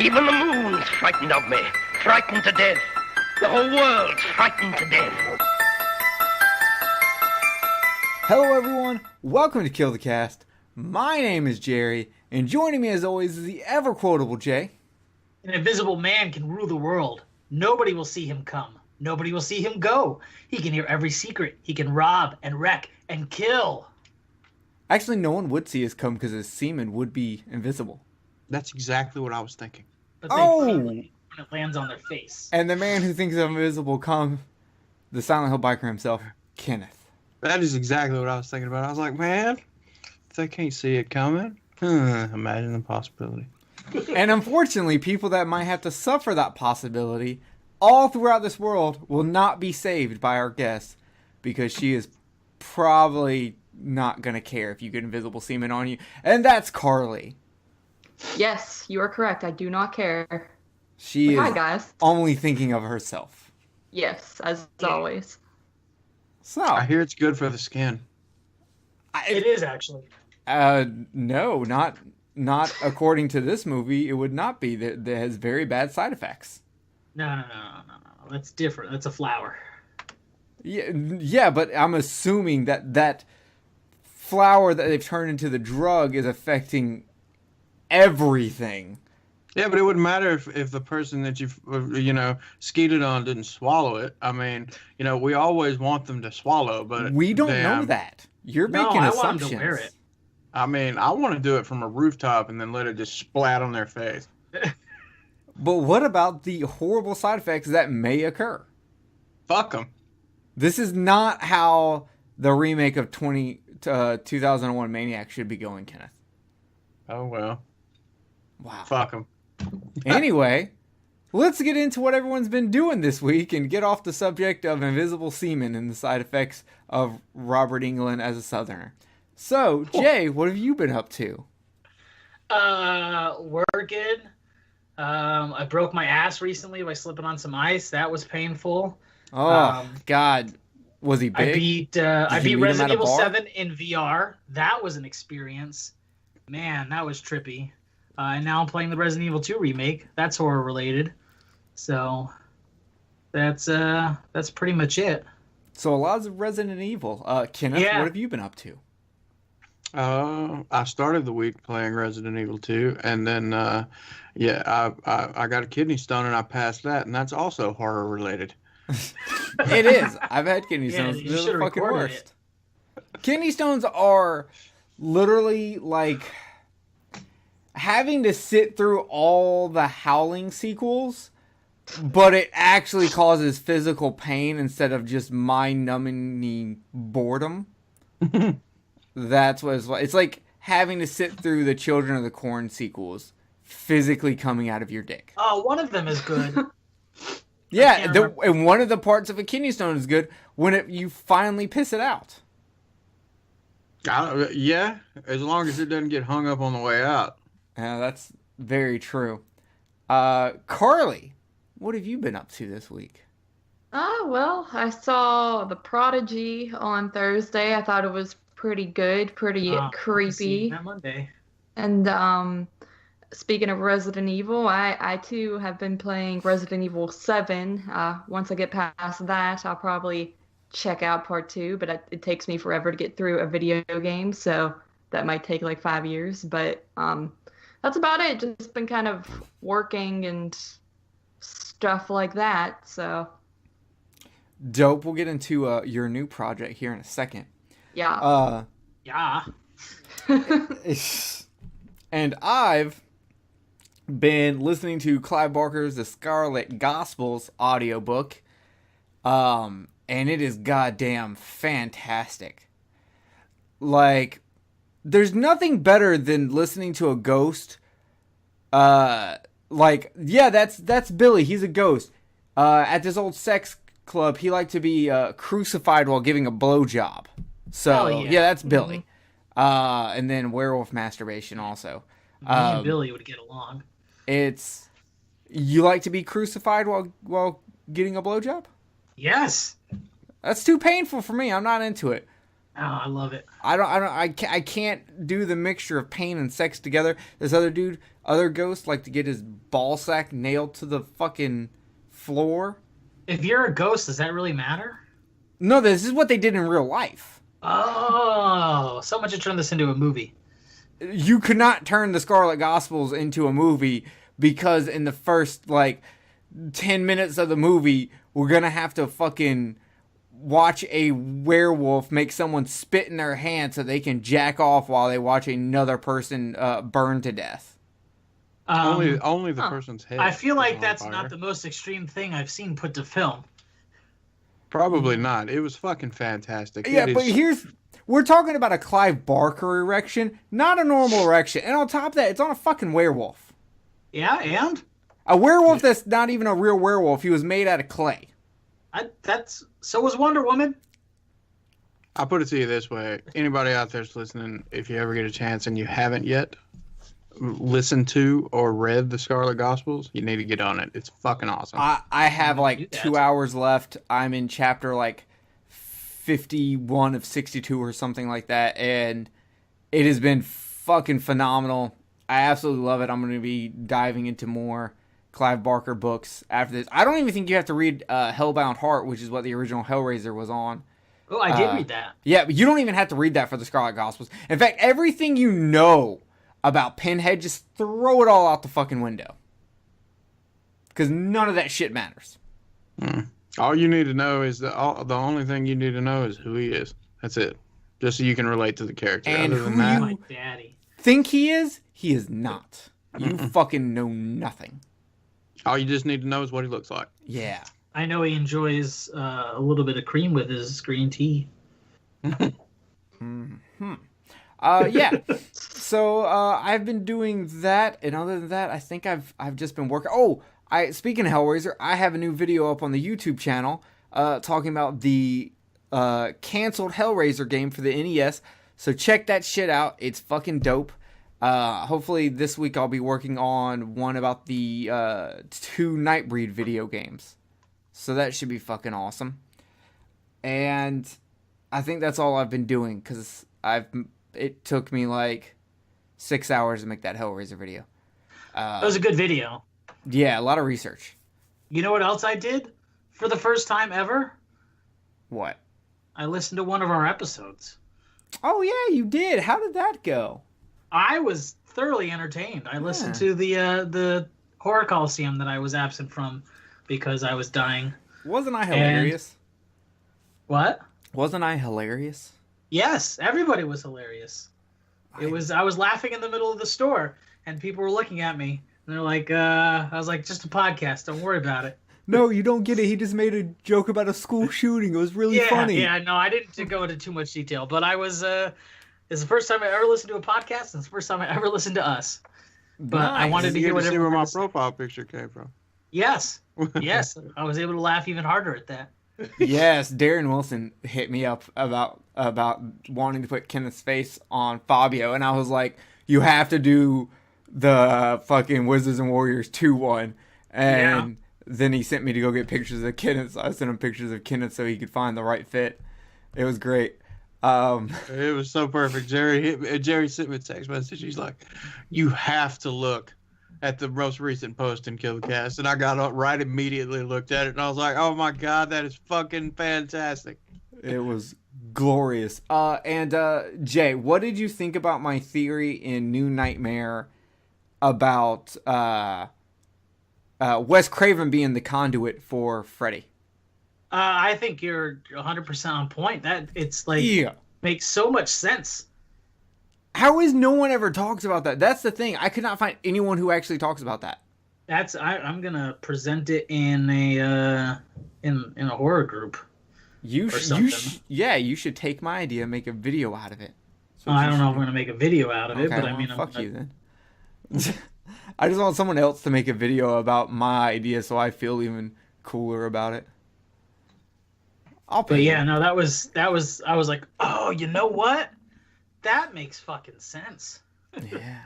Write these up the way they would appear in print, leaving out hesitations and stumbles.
Even the moon's frightened of me, frightened to death. The whole world's frightened to death. Hello everyone, welcome to Kill the Cast. My name is Jerry, and joining me as always is the ever-quotable Jay. An invisible man can rule the world. Nobody will see him come. Nobody will see him go. He can hear every secret. He can rob and wreck and kill. Actually, no one would see us come because his semen would be invisible. That's exactly what I was thinking. But they feel it when it lands on their face. And the man who thinks of invisible come, the Silent Hill biker himself, Kenneth. That is exactly what I was thinking about. I was like, man, if they can't see it coming, imagine the possibility. And unfortunately, people that might have to suffer that possibility all throughout this world will not be saved by our guest, because she is probably not going to care if you get invisible semen on you. And that's Carly. Yes, you are correct. I do not care. She is Hi, guys. only thinking of herself. Yes, as always. So I hear it's good for the skin. It is, actually. No, not according to this movie. It would not be. That has very bad side effects. No. That's different. That's a flower. Yeah, but I'm assuming that flower that they've turned into the drug is affecting everything. Yeah, but it wouldn't matter if the person that you've, skeeted on didn't swallow it. I mean, we always want them to swallow, but We don't know that. You're making I assumptions. want them to wear it. I mean, I want to do it from a rooftop and then let it just splat on their face. But what about the horrible side effects that may occur? Fuck them. This is not how the remake of 2001 Maniac should be going, Kenneth. Oh, well. Wow. Fuck them. Anyway, let's get into what everyone's been doing this week and get off the subject of invisible semen and the side effects of Robert Englund as a Southerner. So, Jay, what have you been up to? Working. I broke my ass recently by slipping on some ice. That was painful. Oh, God. Was he big? I beat you meet him at Resident a Evil bar? 7 in VR. That was an experience. Man, that was trippy. And now I'm playing the Resident Evil 2 remake. That's horror related. So that's pretty much it. So, a lot of Resident Evil. Kenneth, Yeah. what have you been up to? I started the week playing Resident Evil 2, and then, I got a kidney stone and I passed that, and that's also horror related. It is. I've had kidney Yeah, stones. you They're the should've fucking recorded worst. Kidney stones are literally like having to sit through all the Howling sequels, but it actually causes physical pain instead of just mind-numbing boredom. That's what it's like. It's like having to sit through the Children of the Corn sequels physically coming out of your dick. Oh, one of them is good. Yeah, can't remember. and one of the parts of a kidney stone is good when you finally piss it out. Yeah, as long as it doesn't get hung up on the way out. Yeah, that's very true. Carly, what have you been up to this week? Well, I saw The Prodigy on Thursday. I thought it was pretty good, pretty See creepy. that Monday. And speaking of Resident Evil, I too have been playing Resident Evil 7. Once I get past that, I'll probably check out part 2, but it takes me forever to get through a video game, so that might take like 5 years. But that's about it. Just been kind of working and stuff like that. So Dope. We'll get into your new project here in a second. yeah. Yeah. And I've been listening to Clive Barker's The Scarlet Gospels audiobook. And it is goddamn fantastic. Like, there's nothing better than listening to a ghost. That's Billy. He's a ghost. At this old sex club, he liked to be crucified while giving a blowjob. So, Hell yeah. that's Billy. And then werewolf masturbation also. Me and Billy would get along. It's, you like to be crucified while getting a blowjob? Yes. That's too painful for me. I'm not into it. Oh, I love it. I can't do the mixture of pain and sex together. This other ghost, like to get his ball sack nailed to the fucking floor. If you're a ghost, does that really matter? No, this is what they did in real life. Oh, someone should turn this into a movie. You could not turn the Scarlet Gospels into a movie because in the first, like, 10 minutes of the movie, we're gonna have to fucking watch a werewolf make someone spit in their hand so they can jack off while they watch another person burn to death. Only the person's head. I feel like on that's fire. not the most extreme thing I've seen put to film. Probably not. It was fucking fantastic. Yeah, It but is- we're talking about a Clive Barker erection, not a normal erection. And on top of that, it's on a fucking werewolf. Yeah, and A werewolf that's not even a real werewolf. He was made out of clay. So was Wonder Woman. I'll put it to you this way. Anybody out there's listening, if you ever get a chance and you haven't yet listened to or read the Scarlet Gospels, you need to get on it. It's fucking awesome. I have do like that. 2 hours left. I'm in chapter like 51 of 62 or something like that. And it has been fucking phenomenal. I absolutely love it. I'm going to be diving into more Clive Barker books after this. I don't even think you have to read Hellbound Heart, which is what the original Hellraiser was on. Oh, I did read that. Yeah, but you don't even have to read that for the Scarlet Gospels. In fact, everything you know about Pinhead, just throw it all out the fucking window. Because none of that shit matters. All you need to know is the only thing you need to know is who he is. That's it. Just so you can relate to the character. And Other than who that, you- My daddy. Think he is not. You fucking know nothing. all you just need to know is what he looks like. Yeah. I know he enjoys a little bit of cream with his green tea. Yeah. So I've been doing that, and other than that, I think I've just been working. Oh, speaking of Hellraiser, I have a new video up on the YouTube channel talking about the canceled Hellraiser game for the NES. So check that shit out. It's fucking dope. Hopefully this week I'll be working on one about the 2 Nightbreed video games. So that should be fucking awesome. And I think that's all I've been doing because it took me like 6 hours to make that Hellraiser video. That was a good video. Yeah, a lot of research. You know what else I did for the first time ever? What? I listened to one of our episodes. Oh yeah, you did. How did that go? I was thoroughly entertained. I listened to the Horror Coliseum that I was absent from because I was dying. Wasn't I hilarious? What? Wasn't I hilarious? Yes, everybody was hilarious. I was laughing in the middle of the store, and people were looking at me, and they're like, I was like, just a podcast. Don't worry about it. No, you don't get it. He just made a joke about a school shooting. It was really funny. Yeah, no, I didn't go into too much detail, but I was. It's the first time I ever listened to a podcast, and it's the first time I ever listened to us. But I wanted to You hear get what to see everyone where my had to say. profile picture came from. Yes, yes, I was able to laugh even harder at that. Yes, Darren Wilson hit me up about wanting to put Kenneth's face on Fabio, and I was like, "You have to do the fucking Wizards and Warriors 2 one." And then he sent me to go get pictures of Kenneth. So I sent him pictures of Kenneth so he could find the right fit. It was great. It was so perfect. Jerry sent me a text message. He's like, "You have to look at the most recent post in Killcast," and I got up right immediately, looked at it, and I was like, "Oh my god, that is fucking fantastic!" It was glorious. And Jay, what did you think about my theory in New Nightmare about Wes Craven being the conduit for Freddy? I think you're 100% on point. That it's like Yeah. makes so much sense. How is no one ever talks about that? That's the thing. I could not find anyone who actually talks about that. I'm gonna present it in a horror group. You something. should take my idea and make a video out of it. So I don't know if I'm gonna make a video out of it, but I mean, fuck you then. I just want someone else to make a video about my idea so I feel even cooler about it. But yeah, no, that was I was like, oh, you know what? That makes fucking sense. Yeah.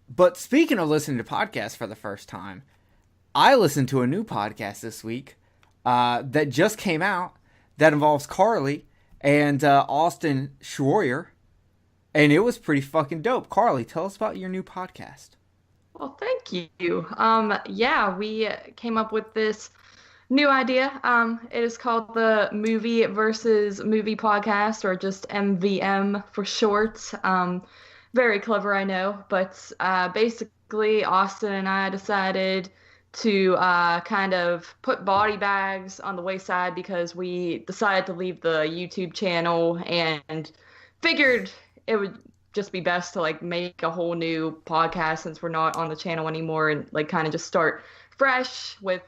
But speaking of listening to podcasts for the first time, I listened to a new podcast this week that just came out that involves Carly, and Austin Schroyer, and it was pretty fucking dope. Carly, tell us about your new podcast. Well, thank you. Yeah, we came up with this new idea. It is called the Movie versus Movie Podcast, or just M.V.M for short. Very clever, I know, but basically, Austin and I decided to kind of put body bags on the wayside because we decided to leave the YouTube channel and figured it would just be best to like make a whole new podcast since we're not on the channel anymore, and like kind of just start fresh with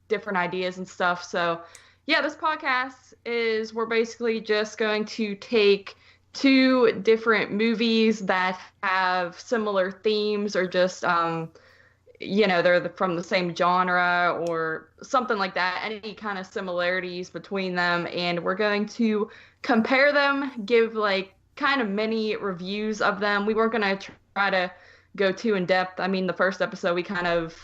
different ideas and stuff. So yeah, this podcast is, we're basically just going to take two different movies that have similar themes, or just they're from the same genre or something like that, any kind of similarities between them, and we're going to compare them, give like kind of mini reviews of them. We weren't going to try to go too in depth. I mean, the first episode we kind of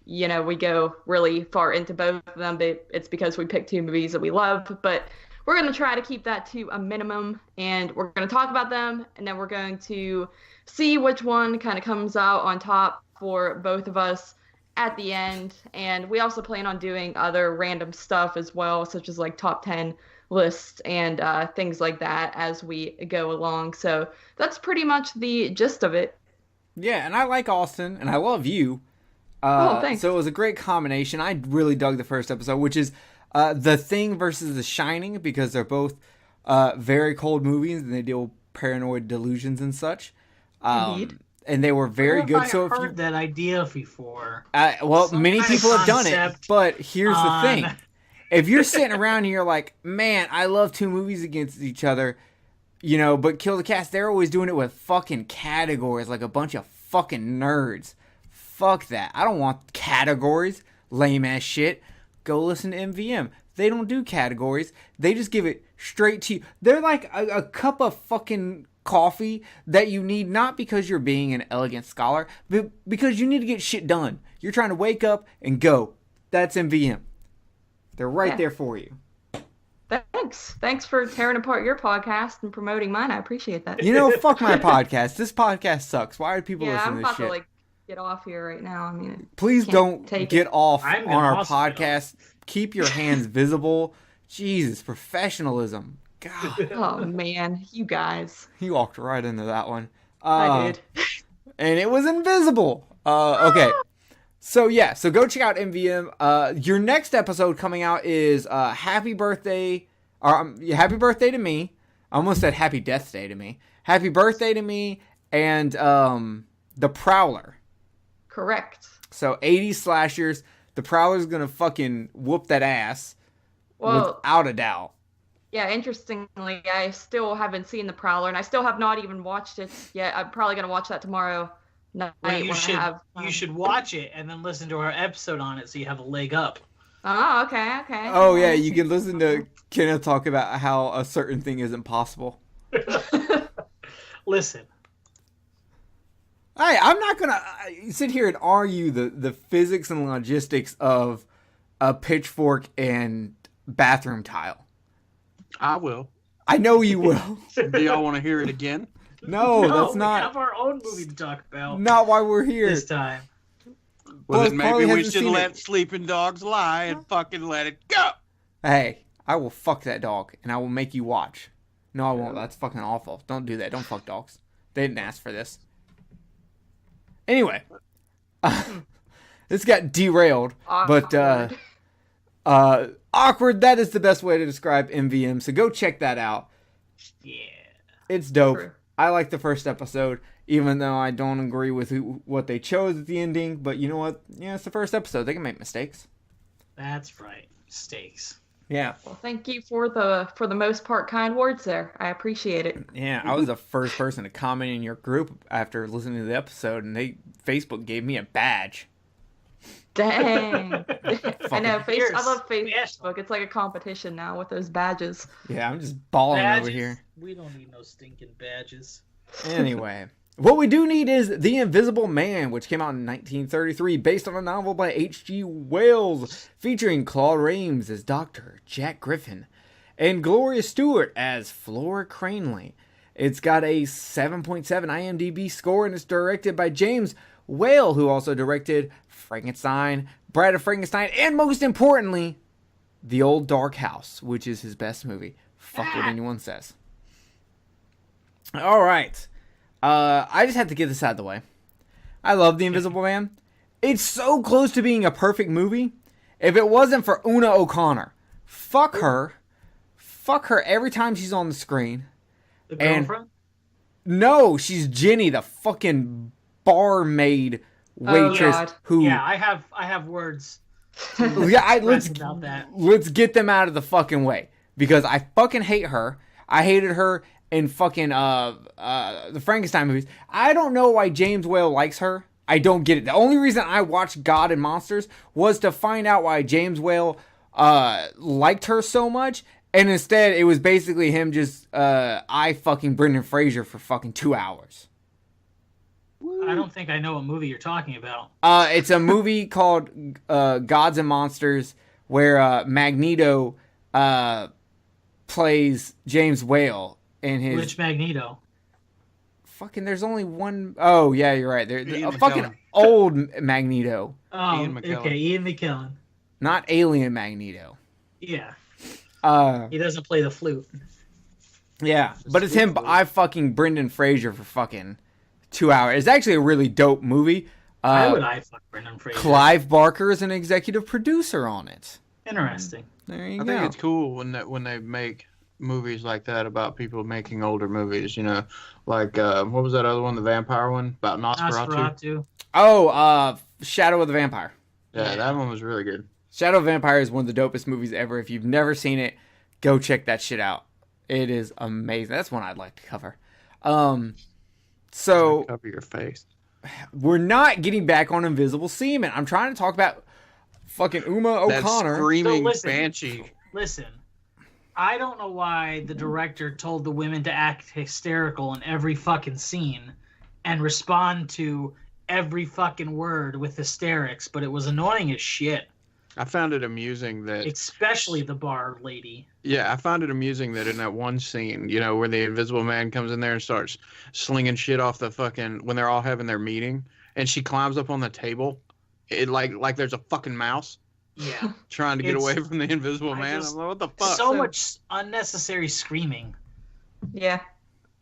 we go really far into both of them, but it's because we picked two movies that we love. But we're going to try to keep that to a minimum, and we're going to talk about them, and then we're going to see which one kind of comes out on top for both of us at the end. And we also plan on doing other random stuff as well, such as like top 10 lists and things like that as we go along. So that's pretty much the gist of it. Yeah, and I like Austin, and I love you. Thanks. So it was a great combination. I really dug the first episode, which is The Thing versus The Shining, because they're both very cold movies, and they deal with paranoid delusions and such. Indeed. And they were very good. I've so if heard that idea before. Many people have done it, concept but here's the thing. If you're sitting around and you're like, man, I love two movies against each other, but Kill the Cast, they're always doing it with fucking categories, like a bunch of fucking nerds. Fuck that. I don't want categories. Lame ass shit. Go listen to M.V.M. They don't do categories. They just give it straight to you. They're like a cup of fucking coffee that you need, not because you're being an elegant scholar, but because you need to get shit done. You're trying to wake up and go. That's M.V.M. They're right there for you. Thanks for tearing apart your podcast and promoting mine. I appreciate that. Fuck my podcast. This podcast sucks. Why are people listening to this shit? I'm about to get off here right now. I mean, please don't get off on our podcast. Keep your hands visible. Jesus, professionalism. God. Oh man, you guys. You walked right into that one. I did. And it was invisible. Okay. So go check out M.V.M. Your next episode coming out is Happy Birthday to Me. I almost said Happy Death Day to Me. Happy Birthday to Me and The Prowler. Correct. So 80s slashers. The Prowler's gonna fucking whoop that ass. Well, without a doubt. Yeah, interestingly, I still haven't seen The Prowler, and I still have not even watched it yet. I'm probably gonna watch that tomorrow night. Well, you should watch it and then listen to our episode on it, so you have a leg up. Oh, okay. Oh yeah, you can listen to Kenneth talk about how a certain thing isn't possible. Listen. I'm not gonna sit here and argue the physics and logistics of a pitchfork and bathroom tile. I will. I know you will. Do y'all want to hear it again? No, that's not. We have our own movie to talk about. Not why we're here this time. Well, then maybe we should let sleeping dogs lie and fucking let it go. Hey, I will fuck that dog, and I will make you watch. No, I won't. That's fucking awful. Don't do that. Don't fuck dogs. They didn't ask for this. Anyway, this got derailed, Awkward. but awkward. That is the best way to describe M.V.M. So go check that out. Yeah, it's dope. True. I like the first episode, even though I don't agree with what they chose at the ending. But you know what? Yeah, it's the first episode. They can make mistakes. That's right. Mistakes. Yeah. Well, thank you for the most part kind words there. I appreciate it. Yeah, I was the first person to comment in your group after listening to the episode, and Facebook gave me a badge. Dang. I know. I love Fierce. Facebook. It's like a competition now with those badges. Yeah, I'm just balling over here. We don't need no stinking badges. Anyway, what we do need is The Invisible Man, which came out in 1933, based on a novel by H.G. Wells, featuring Claude Rains as Dr. Jack Griffin and Gloria Stewart as Flora Cranley. It's got a 7.7 IMDb score, and it's directed by James Whale, who also directed Frankenstein, Bride of Frankenstein, and most importantly, The Old Dark House, which is his best movie. Fuck what anyone says. All right. I just had to get this out of the way. I love The Invisible Man. It's so close to being a perfect movie. If it wasn't for Una O'Connor, fuck her every time she's on the screen. The girlfriend? No, she's Jenny, the fucking barmaid waitress who. Yeah, I have words. Let's about that. Let's get them out of the fucking way because I fucking hate her. I hated her in fucking the Frankenstein movies. I don't know why James Whale likes her. I don't get it. The only reason I watched God and Monsters was to find out why James Whale liked her so much. And instead, it was basically him just, I fucking Brendan Fraser for fucking 2 hours. I don't think I know what movie you're talking about. It's a movie called Gods and Monsters where Magneto plays James Whale in his... Which Magneto? Fucking, there's only one... Oh, yeah, you're right. A fucking McKellen. old Magneto. Oh, Ian McKellen. okay, Ian McKellen. Not Alien Magneto. Yeah. Uh, He doesn't play the flute. Yeah, but it's him. I fucking Brendan Fraser for fucking 2 hours. It's actually a really dope movie. Why would I fuck Brendan Fraser? Clive Barker is an executive producer on it. Interesting. There you I go. think it's cool when they make movies like that about people making older movies. You know, like what was that other one, the vampire one about Nosferatu? Oh, Shadow of the Vampire. Yeah, that one was really good. Shadow of the Vampire is one of the dopest movies ever. If you've never seen it, go check that shit out. It is amazing. That's one I'd like to cover. So Cover your face. we're not getting back on Invisible Seaman. I'm trying to talk about fucking Uma That O'Connor. screaming So listen. banshee. Listen, I don't know why the director told the women to act hysterical in every fucking scene and respond to every fucking word with hysterics, but it was annoying as shit. I found it amusing that, Especially the bar lady. yeah, I found it amusing that in that one scene, you know, where the Invisible Man comes in there and starts slinging shit off the fucking, when they're all having their meeting, and she climbs up on the table, it like there's a fucking mouse Yeah. trying to get It's- away from the Invisible Man. just- I'm like, what the fuck? So much unnecessary screaming. Yeah.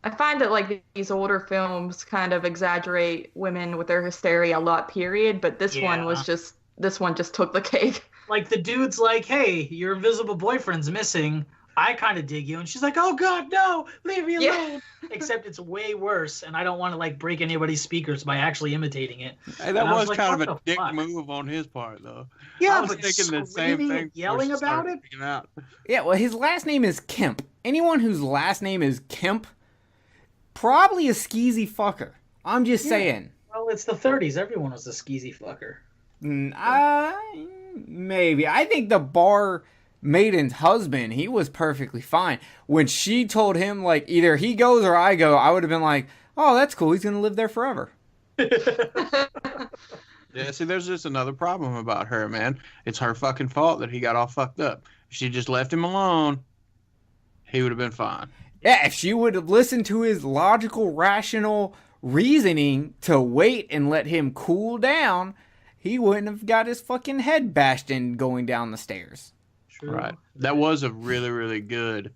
I find that like these older films kind of exaggerate women with their hysteria a lot, period, but this one just took the cake. Like the dude's like, hey, your invisible boyfriend's missing. I kind of dig you. And she's like, oh God, no, leave me Yeah. alone. Except it's way worse. And I don't want to like break anybody's speakers by actually imitating it. Hey, that And I was like, kind what of a the dick fuck? move on his part, though. Yeah, I was but thinking the same screaming thing. and yelling before she about started it? freaking out. Yeah, well, his last name is Kemp. Anyone whose last name is Kemp, probably a skeezy fucker. I'm just saying. Well, it's the 30s. Everyone was a skeezy fucker. Maybe. I think the bar maiden's husband, he was perfectly fine. When she told him, like, either he goes or I go, I would have been like, oh, that's cool. He's going to live there forever. Yeah, see, there's just another problem about her, man. It's her fucking fault that he got all fucked up. If she just left him alone, he would have been fine. Yeah, if she would have listened to his logical, rational reasoning to wait and let him cool down, he wouldn't have got his fucking head bashed in going down the stairs. True. Right. That was a really, really good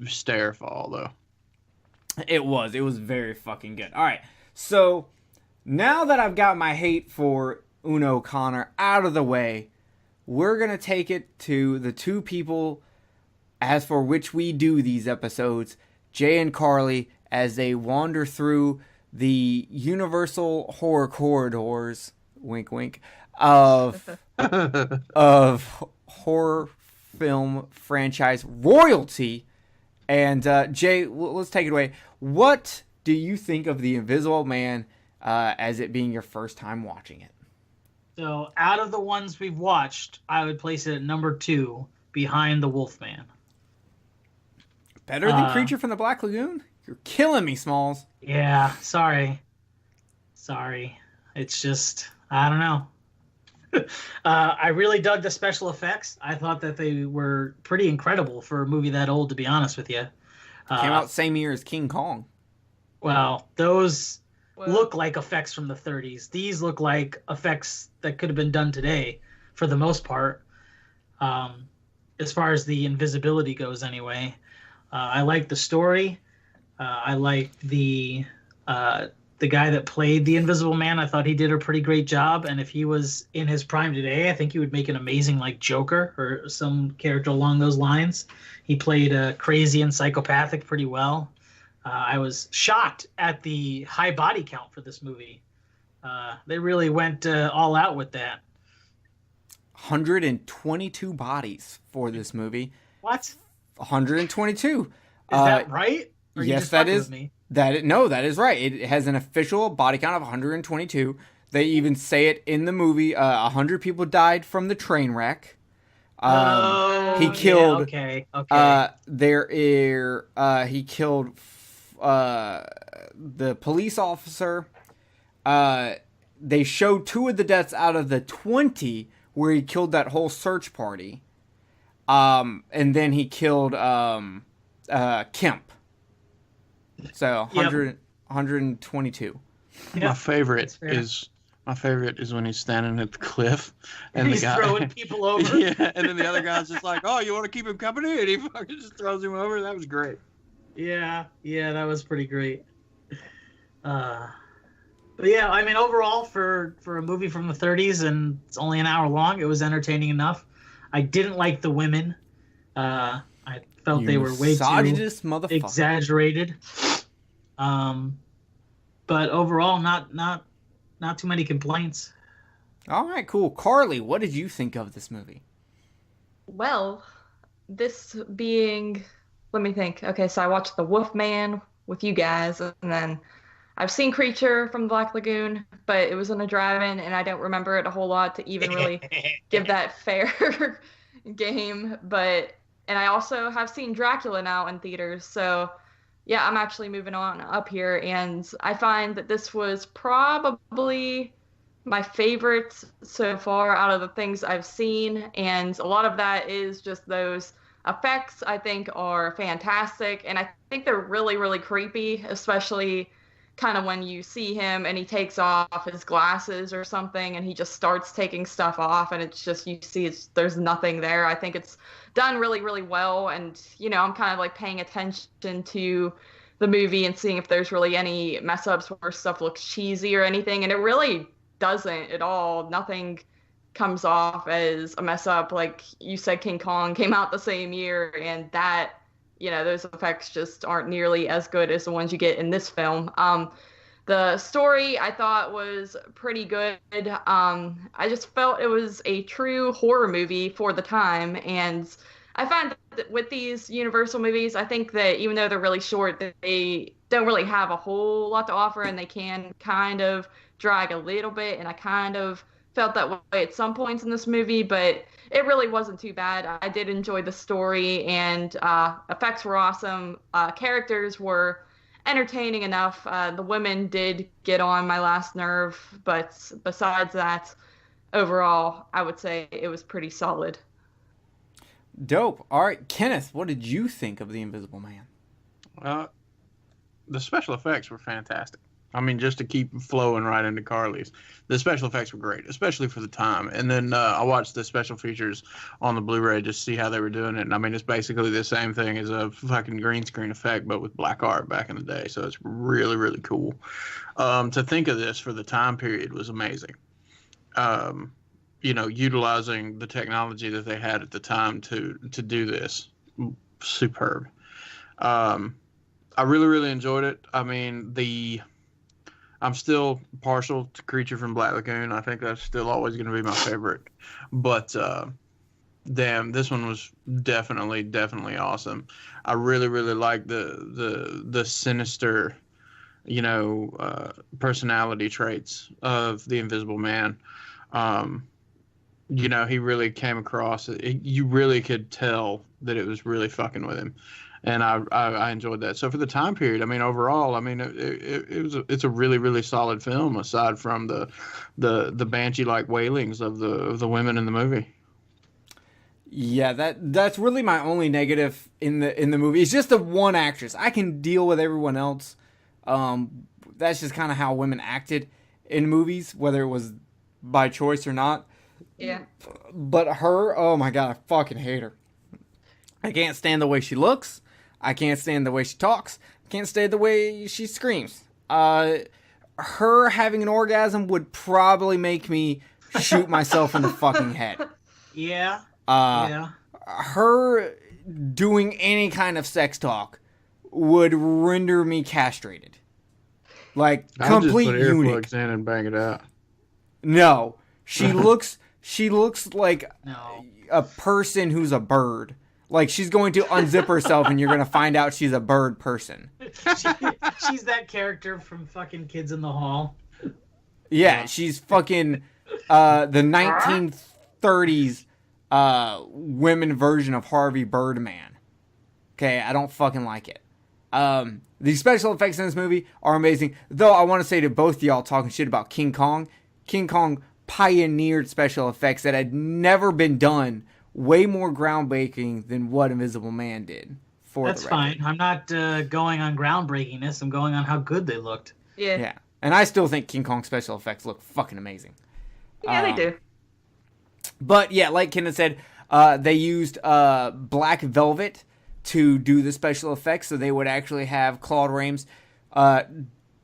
stair fall, though. It was very fucking good. All right, so now that I've got my hate for Una O'Connor out of the way, we're going to take it to the two people as for which we do these episodes, Jay and Carly, as they wander through the universal horror corridors, wink wink, of horror film franchise royalty. And Jay, let's take it away. What do you think of The Invisible Man as it being your first time watching it? So, out of the ones we've watched, I would place it at number 2, behind The Wolfman. Better than Creature from the Black Lagoon? You're killing me, Smalls. Yeah, sorry. It's just, I don't know. I really dug the special effects. I thought that they were pretty incredible for a movie that old, to be honest with you. Came out same year as King Kong. Well, those Well, look like effects from the 30s. These look like effects that could have been done today, for the most part. As far as the invisibility goes, anyway. I like the story. I like the guy that played the Invisible Man. I thought he did a pretty great job. And if he was in his prime today, I think he would make an amazing like Joker or some character along those lines. He played crazy and psychopathic pretty well. I was shocked at the high body count for this movie. They really went all out with that. 122 bodies for this movie. What? 122. Is that right? Or are you Yes, just that fucking is. with me? That is right. It has an official body count of 122. They even say it in the movie. 100 people died from the train wreck. He killed. Yeah, okay. He killed the police officer. They showed 2 of the deaths out of the 20 where he killed that whole search party. And then he killed Kemp. So 122. My favorite is when he's standing at the cliff and He's the guy throwing people over. Yeah, and then the other guy's just like, "Oh, you want to keep him company?" And he fucking just throws him over. That was great. Yeah, that was pretty great. But yeah, I mean, overall, for a movie from the 30s and it's only an hour long, it was entertaining enough. I didn't like the women. I felt they were way too exaggerated. But overall, not too many complaints. All right, cool. Carly, what did you think of this movie? well, this being, let me think. Okay, so I watched The Wolfman with you guys, and then I've seen Creature from the Black Lagoon, but it was in a drive-in, and I don't remember it a whole lot to even really give that fair game. And I also have seen Dracula now in theaters, so yeah, I'm actually moving on up here, and I find that this was probably my favorite so far out of the things I've seen, and a lot of that is just those effects I think are fantastic, and I think they're really, really creepy, especially kind of when you see him and he takes off his glasses or something and he just starts taking stuff off and it's just, you see there's nothing there. I think it's done really, really well, and I'm kind of like paying attention to the movie and seeing if there's really any mess ups where stuff looks cheesy or anything, and it really doesn't at all. Nothing comes off as a mess up. Like you said, King Kong came out the same year, and that, those effects just aren't nearly as good as the ones you get in this film. The story I thought was pretty good. I just felt it was a true horror movie for the time, and I find that with these Universal movies, I think that even though they're really short, they don't really have a whole lot to offer, and they can kind of drag a little bit, and I kind of felt that way at some points in this movie, but it really wasn't too bad. I did enjoy the story, and effects were awesome. Characters were entertaining enough. The women did get on my last nerve, but besides that, overall, I would say it was pretty solid. Dope. All right, Kenneth, what did you think of The Invisible Man? The special effects were fantastic. I mean, just to keep flowing right into Carly's, the special effects were great, especially for the time. And then I watched the special features on the Blu-ray just to see how they were doing it. And I mean, it's basically the same thing as a fucking green screen effect, but with black art back in the day. So it's really, really cool. To think of this for the time period was amazing. Utilizing the technology that they had at the time to do this, superb. I really, really enjoyed it. I mean, I'm still partial to Creature from Black Lagoon. I think that's still always going to be my favorite. But damn, this one was definitely awesome. I really, really like the sinister, personality traits of the Invisible Man. He really came across. You really could tell that it was really fucking with him. and I enjoyed that. So for the time period, I mean, overall, I mean, it's a really, really solid film. Aside from the banshee like wailings of the women in the movie. Yeah, that's really my only negative in the movie. It's just the one actress. I can deal with everyone else. That's just kind of how women acted in movies, whether it was by choice or not. Yeah. But her, oh my god, I fucking hate her. I can't stand the way she looks. I can't stand the way she talks. I can't stand the way she screams. Her having an orgasm would probably make me shoot myself in the fucking head. Yeah. Yeah. Her doing any kind of sex talk would render me castrated. Like, complete I'll just put eunuch. earplugs in and bang it out. No. She looks like No. a person who's a bird. Like, she's going to unzip herself and you're going to find out she's a bird person. She's that character from fucking Kids in the Hall. Yeah, she's fucking the 1930s women version of Harvey Birdman. Okay, I don't fucking like it. The special effects in this movie are amazing. Though I want to say to both of y'all talking shit about King Kong pioneered special effects that had never been done, way more groundbreaking than what Invisible Man did. That's fine. I'm not going on groundbreakingness. I'm going on how good they looked. Yeah. And I still think King Kong special effects look fucking amazing. Yeah, they do. But yeah, like Kenneth said, they used black velvet to do the special effects, so they would actually have Claude Rains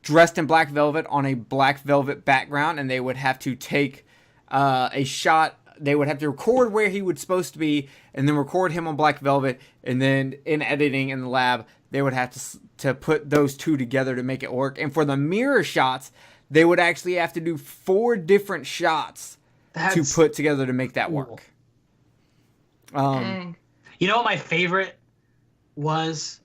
dressed in black velvet on a black velvet background, and they would have to take a shot. They would have to record where he was supposed to be, and then record him on black velvet, and then in editing in the lab, they would have to put those two together to make it work. And for the mirror shots, they would actually have to do 4 different shots to put together to make that work. Dang. You know what my favorite is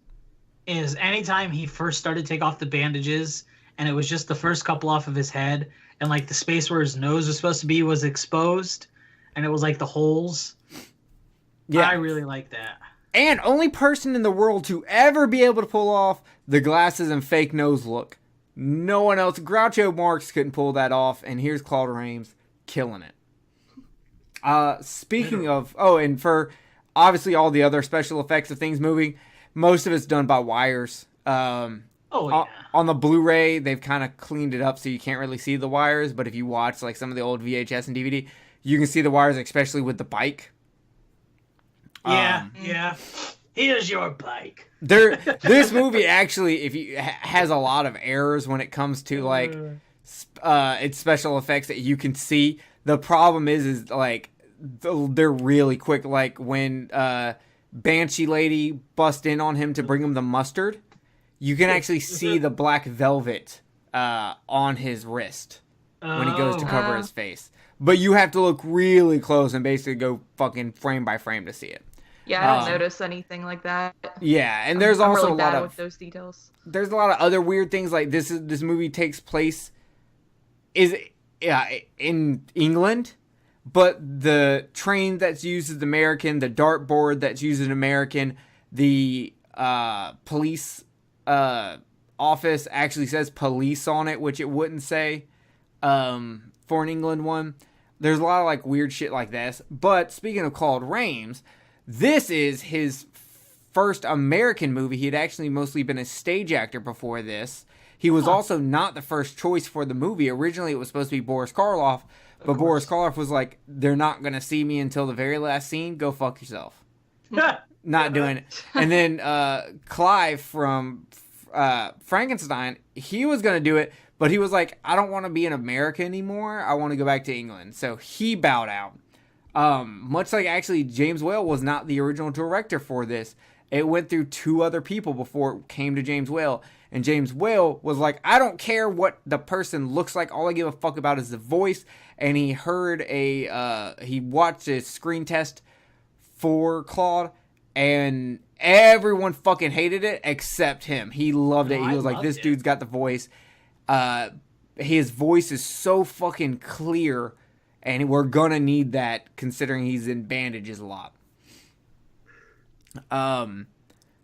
anytime he first started to take off the bandages, and it was just the first couple off of his head, and like the space where his nose was supposed to be was exposed, and it was like the holes. Yeah, I really like that. And only person in the world to ever be able to pull off the glasses and fake nose look. No one else. Groucho Marx couldn't pull that off, and here's Claude Rains killing it. Speaking of, and for obviously all the other special effects of things moving, most of it's done by wires. On the Blu-ray, they've kind of cleaned it up so you can't really see the wires, but if you watch like some of the old VHS and DVD, you can see the wires, especially with the bike. Yeah. Here's your bike. This movie actually, has a lot of errors when it comes to like its special effects that you can see. The problem is like they're really quick. Like when Banshee Lady bust in on him to bring him the mustard, you can actually see the black velvet on his wrist when he goes to cover his face. But you have to look really close and basically go fucking frame by frame to see it. Yeah, I don't notice anything like that. Yeah, and there's also really a lot bad of with those details. There's a lot of other weird things like this movie takes place in England, but the train that's used is American, the dartboard that's used is American, the police office actually says police on it, which it wouldn't say for an England one. There's a lot of like weird shit like this. But speaking of Claude Rains, this is his first American movie. He had actually mostly been a stage actor before this. He was also not the first choice for the movie. Originally, it was supposed to be Boris Karloff, but Boris Karloff was like, they're not going to see me until the very last scene. Go fuck yourself. Not doing it. And then Clive from Frankenstein, he was going to do it, but he was like, I don't want to be in America anymore. I want to go back to England. So he bowed out. Much like actually James Whale was not the original director for this. It went through 2 other people before it came to James Whale. And James Whale was like, I don't care what the person looks like. All I give a fuck about is the voice. And he heard he watched a screen test for Claude, and everyone fucking hated it except him. He loved it. He was like, this dude's got the voice. His voice is so fucking clear, and we're gonna need that considering he's in bandages a lot.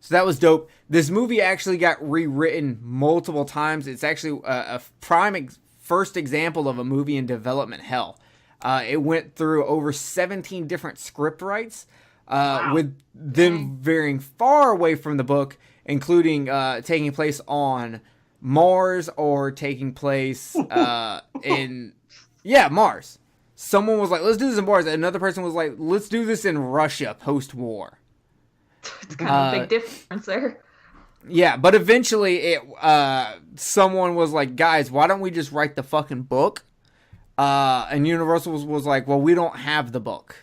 So that was dope. This movie actually got rewritten multiple times. It's actually a first example of a movie in development hell. It went through over 17 different script writes, with them veering far away from the book, including taking place on Mars or taking place in Mars. Someone was like, let's do this in Mars. Another person was like, let's do this in Russia post-war. It's kind of a big difference there. Yeah, but eventually someone was like, guys, why don't we just write the fucking book? And Universal was like, well, we don't have the book.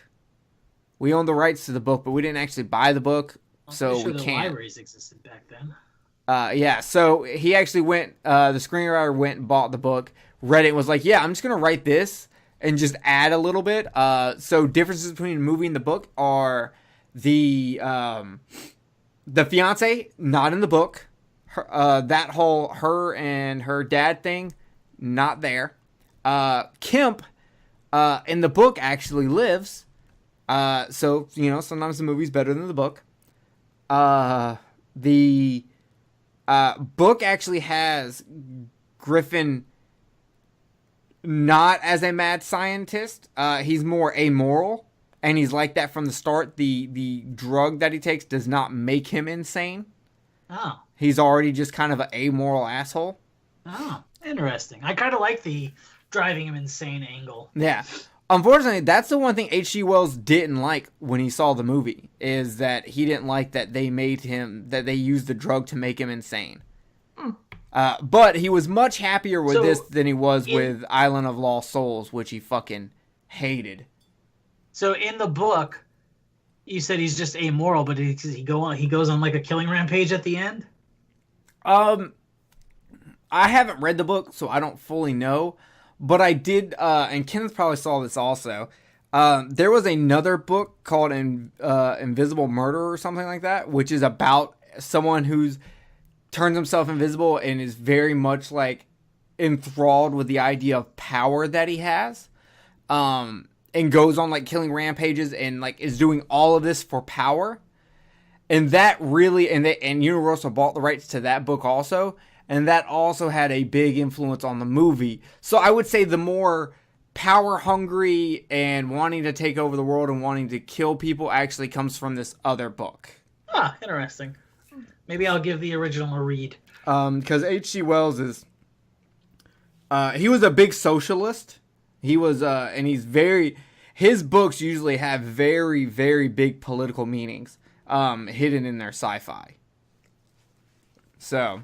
We own the rights to the book, but we didn't actually buy the book, so we can't. Libraries existed back then. Yeah, so he actually went, the screenwriter went and bought the book, read it, and was like, yeah, I'm just going to write this and just add a little bit. So differences between the movie and the book are the fiance, not in the book. That whole her and her dad thing, not there. Kemp, in the book actually lives. So, sometimes the movie's better than the book. The book actually has Griffin not as a mad scientist. He's more amoral, and he's like that from the start. The drug that he takes does not make him insane. Oh. He's already just kind of an amoral asshole. Oh, interesting. I kind of like the driving him insane angle. Yeah. Unfortunately, that's the one thing H.G. Wells didn't like when he saw the movie, is that he didn't like that they used the drug to make him insane. But he was much happier with this than he was with Island of Lost Souls, which he fucking hated. So in the book, you said he's just amoral, but he goes on like a killing rampage at the end? I haven't read the book, so I don't fully know. But I did, and Kenneth probably saw this also. There was another book called Invisible Murder or something like that, which is about someone who's turns himself invisible and is very much like enthralled with the idea of power that he has, and goes on like killing rampages and like is doing all of this for power. And that really, and Universal bought the rights to that book also. And that also had a big influence on the movie. So I would say the more power hungry and wanting to take over the world and wanting to kill people actually comes from this other book. Ah, interesting. Maybe I'll give the original a read. Because H.G. Wells is, he was a big socialist. He was, and his books usually have very, very big political meanings, hidden in their sci-fi. So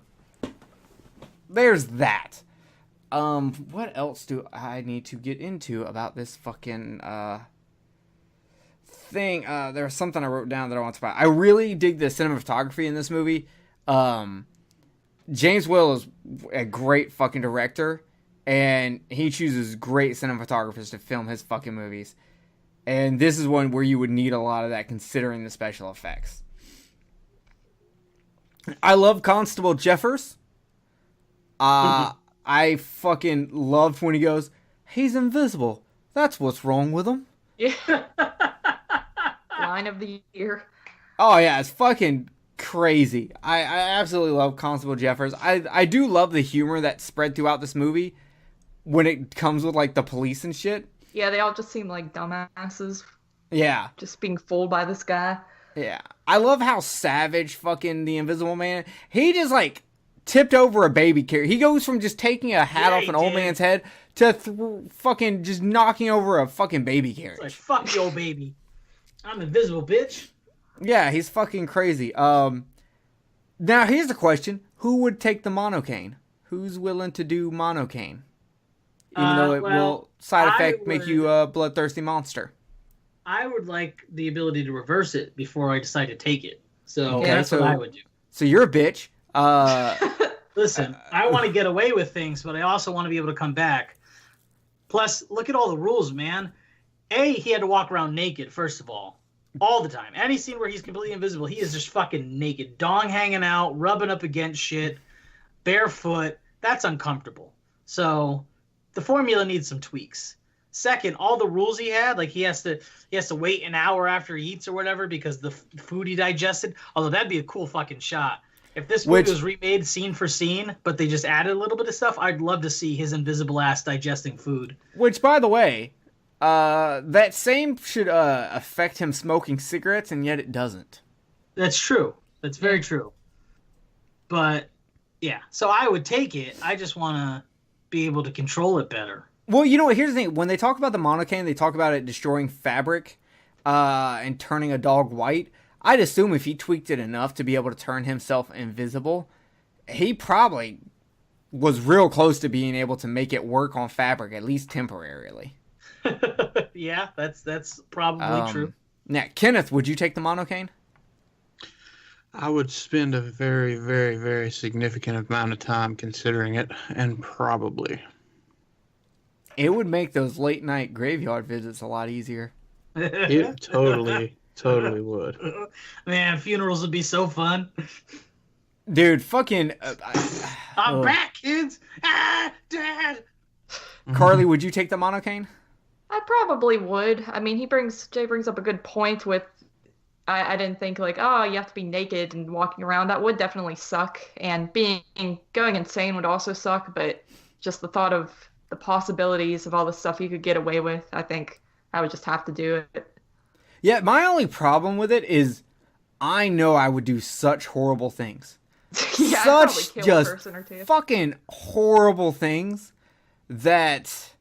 there's that. What else do I need to get into about this fucking thing? There was something I wrote down that I want to talk about. I really dig the cinematography in this movie. James Whale is a great fucking director, and he chooses great cinematographers to film his fucking movies. And this is one where you would need a lot of that considering the special effects. I love Constable Jeffers. I fucking loved when he goes, he's invisible. That's what's wrong with him. Yeah. Line of the year. Oh, yeah, it's fucking crazy. I absolutely love Constable Jeffers. I do love the humor that's spread throughout this movie when it comes with, like, the police and shit. Yeah, they all just seem like dumbasses. Yeah. Just being fooled by this guy. Yeah. I love how savage fucking the Invisible Man, he just, like, tipped over a baby carriage. He goes from just taking a hat off an old man's head to fucking just knocking over a fucking baby carriage. It's like, fuck you, old baby. I'm invisible, bitch. Yeah, he's fucking crazy. Now, here's the question. Who would take the monocaine? Who's willing to do monocaine? Even though it will side effect make you a bloodthirsty monster. I would like the ability to reverse it before I decide to take it. So Okay, that's what I would do. So you're a bitch. Listen, I want to get away with things, but I also want to be able to come back. Plus, look at all the rules, man. He had to walk around naked, first of all the time. Any scene where he's completely invisible, he is just fucking naked. Dong hanging out, rubbing up against shit, barefoot. That's uncomfortable. So the formula needs some tweaks. Second, all the rules he had, like he has to wait an hour after he eats or whatever because the food he digested. Although that'd be a cool fucking shot. If this movie was remade scene for scene, but they just added a little bit of stuff, I'd love to see his invisible ass digesting food. Which, by the way, that same should affect him smoking cigarettes, and yet it doesn't. That's true. That's very true. But yeah, so I would take it. I just want to be able to control it better. Well, you know what? Here's the thing. When they talk about the monocane, they talk about it destroying fabric and turning a dog white. I'd assume if he tweaked it enough to be able to turn himself invisible, he probably was real close to being able to make it work on fabric, at least temporarily. Yeah, that's probably true. Now, Kenneth, would you take the monocane? I would spend a very, very, very significant amount of time considering it, and probably. It would make those late night graveyard visits a lot easier. It totally would. Man, funerals would be so fun. Dude, fucking... I'm back, kids! Ah, Dad! Carly, would you take the monocane? I probably would. I mean, Jay brings up a good point with, I didn't think like, oh, you have to be naked and walking around. That would definitely suck. And going insane would also suck, but just the thought of the possibilities of all the stuff you could get away with, I think I would just have to do it. Yeah, my only problem with it is I know I would do such horrible things. Yeah, such kill just a person or two. fucking horrible things that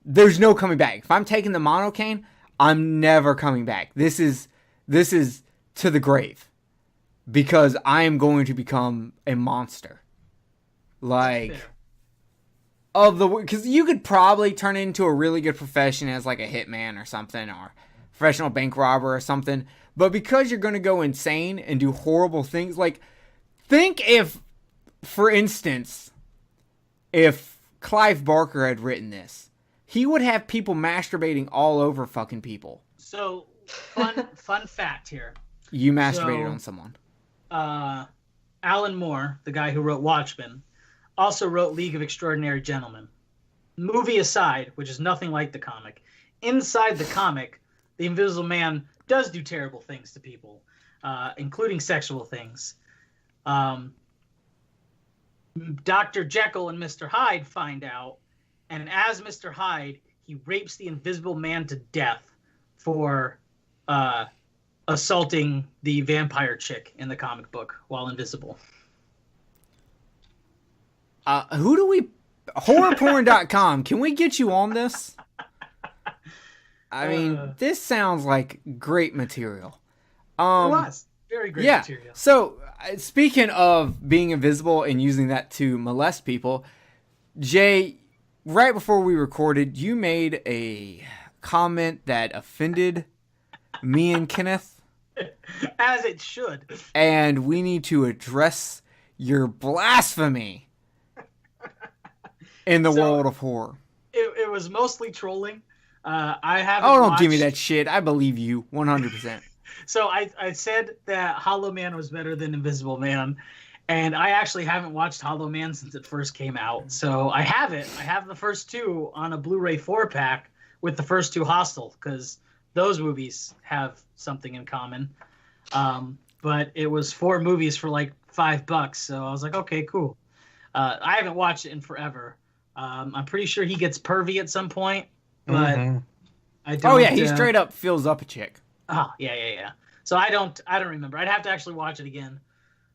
there's no coming back. If I'm taking the monocane, I'm never coming back. This is to the grave, because I am going to become a monster. Like, because you could probably turn it into a really good profession as like a hitman or something, or professional bank robber or something. But because you're going to go insane and do horrible things, like, think if, for instance, if Clive Barker had written this, he would have people masturbating all over fucking people. So, fun fact here. You masturbated on someone. Alan Moore, the guy who wrote Watchmen, also wrote League of Extraordinary Gentlemen. Movie aside, which is nothing like the comic, inside the comic, the Invisible Man does do terrible things to people, including sexual things. Dr. Jekyll and Mr. Hyde find out, and as Mr. Hyde, he rapes the Invisible Man to death for assaulting the vampire chick in the comic book while invisible. Horrorporn.com, can we get you on this? I mean, this sounds like great material. It was very great material. So, speaking of being invisible and using that to molest people, Jay, right before we recorded, you made a comment that offended me and Kenneth. As it should. And we need to address your blasphemy in the world of horror. It was mostly trolling. I haven't don't watched... give me that shit. I believe you 100%. So I said that Hollow Man was better than Invisible Man, and I actually haven't watched Hollow Man since it first came out. So I have it. I have the first two on a Blu-ray 4-pack with the first two Hostel, because those movies have something in common. But it was 4 movies for like $5, so I was like, okay, cool. I haven't watched it in forever. I'm pretty sure he gets pervy at some point, but I don't. Oh yeah, he straight up fills up a chick. Oh yeah. So I don't remember. I'd have to actually watch it again,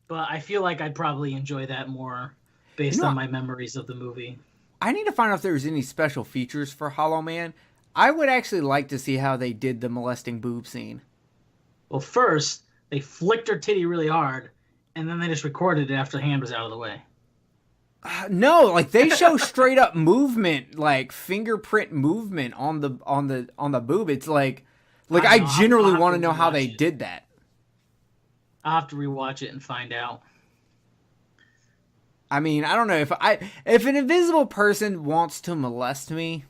but I feel like I'd probably enjoy that more based on my memories of the movie. I need to find out if there's any special features for Hollow Man. I would actually like to see how they did the molesting boob scene. Well, first they flicked her titty really hard, and then they just recorded it after the hand was out of the way. No, like they show straight up movement, like fingerprint movement on the boob. It's like I generally want to know how they did that. I'll have to rewatch it and find out. I mean, I don't know if an invisible person wants to molest me,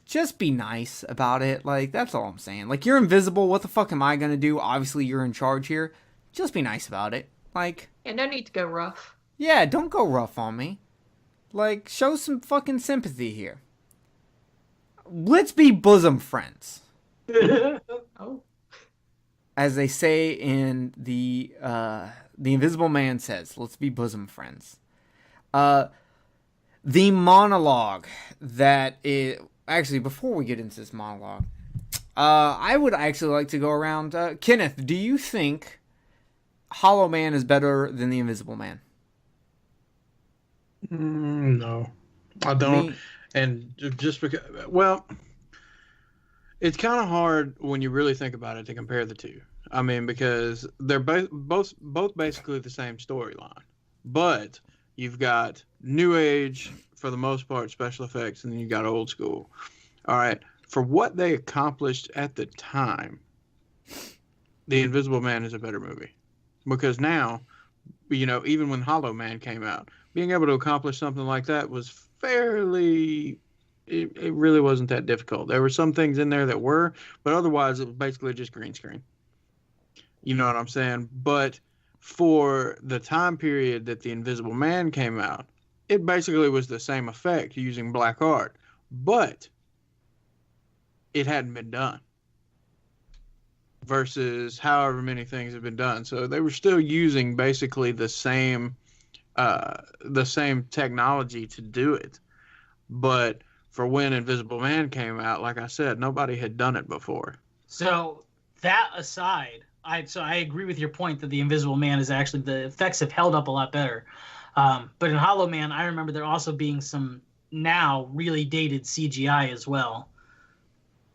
just be nice about it. Like, that's all I'm saying. Like, you're invisible. What the fuck am I gonna do? Obviously, you're in charge here. Just be nice about it. Like, yeah, no need to go rough. Yeah, don't go rough on me. Like, show some fucking sympathy here. let's be bosom friends. Oh. As they say in the Invisible Man says, let's be bosom friends. The monologue that is... Actually, before we get into this monologue, I would actually like to go around. Kenneth, do you think Hollow Man is better than the Invisible Man? No, I don't. And just because... Well, it's kind of hard when you really think about it to compare the two. I mean, because they're both basically the same storyline. But you've got New Age, for the most part, special effects, and then you got old school. All right. For what they accomplished at the time, The Invisible Man is a better movie. Because now, even when Hollow Man came out, being able to accomplish something like that was fairly... It really wasn't that difficult. There were some things in there that were, but otherwise it was basically just green screen. You know what I'm saying? But for the time period that The Invisible Man came out, it basically was the same effect using black art, but it hadn't been done versus however many things have been done. So they were still using basically the same technology to do it. But for when Invisible Man came out, like I said, nobody had done it before. So that aside, I agree with your point that the Invisible Man is actually, the effects have held up a lot better. But in Hollow Man, I remember there also being some now really dated CGI as well.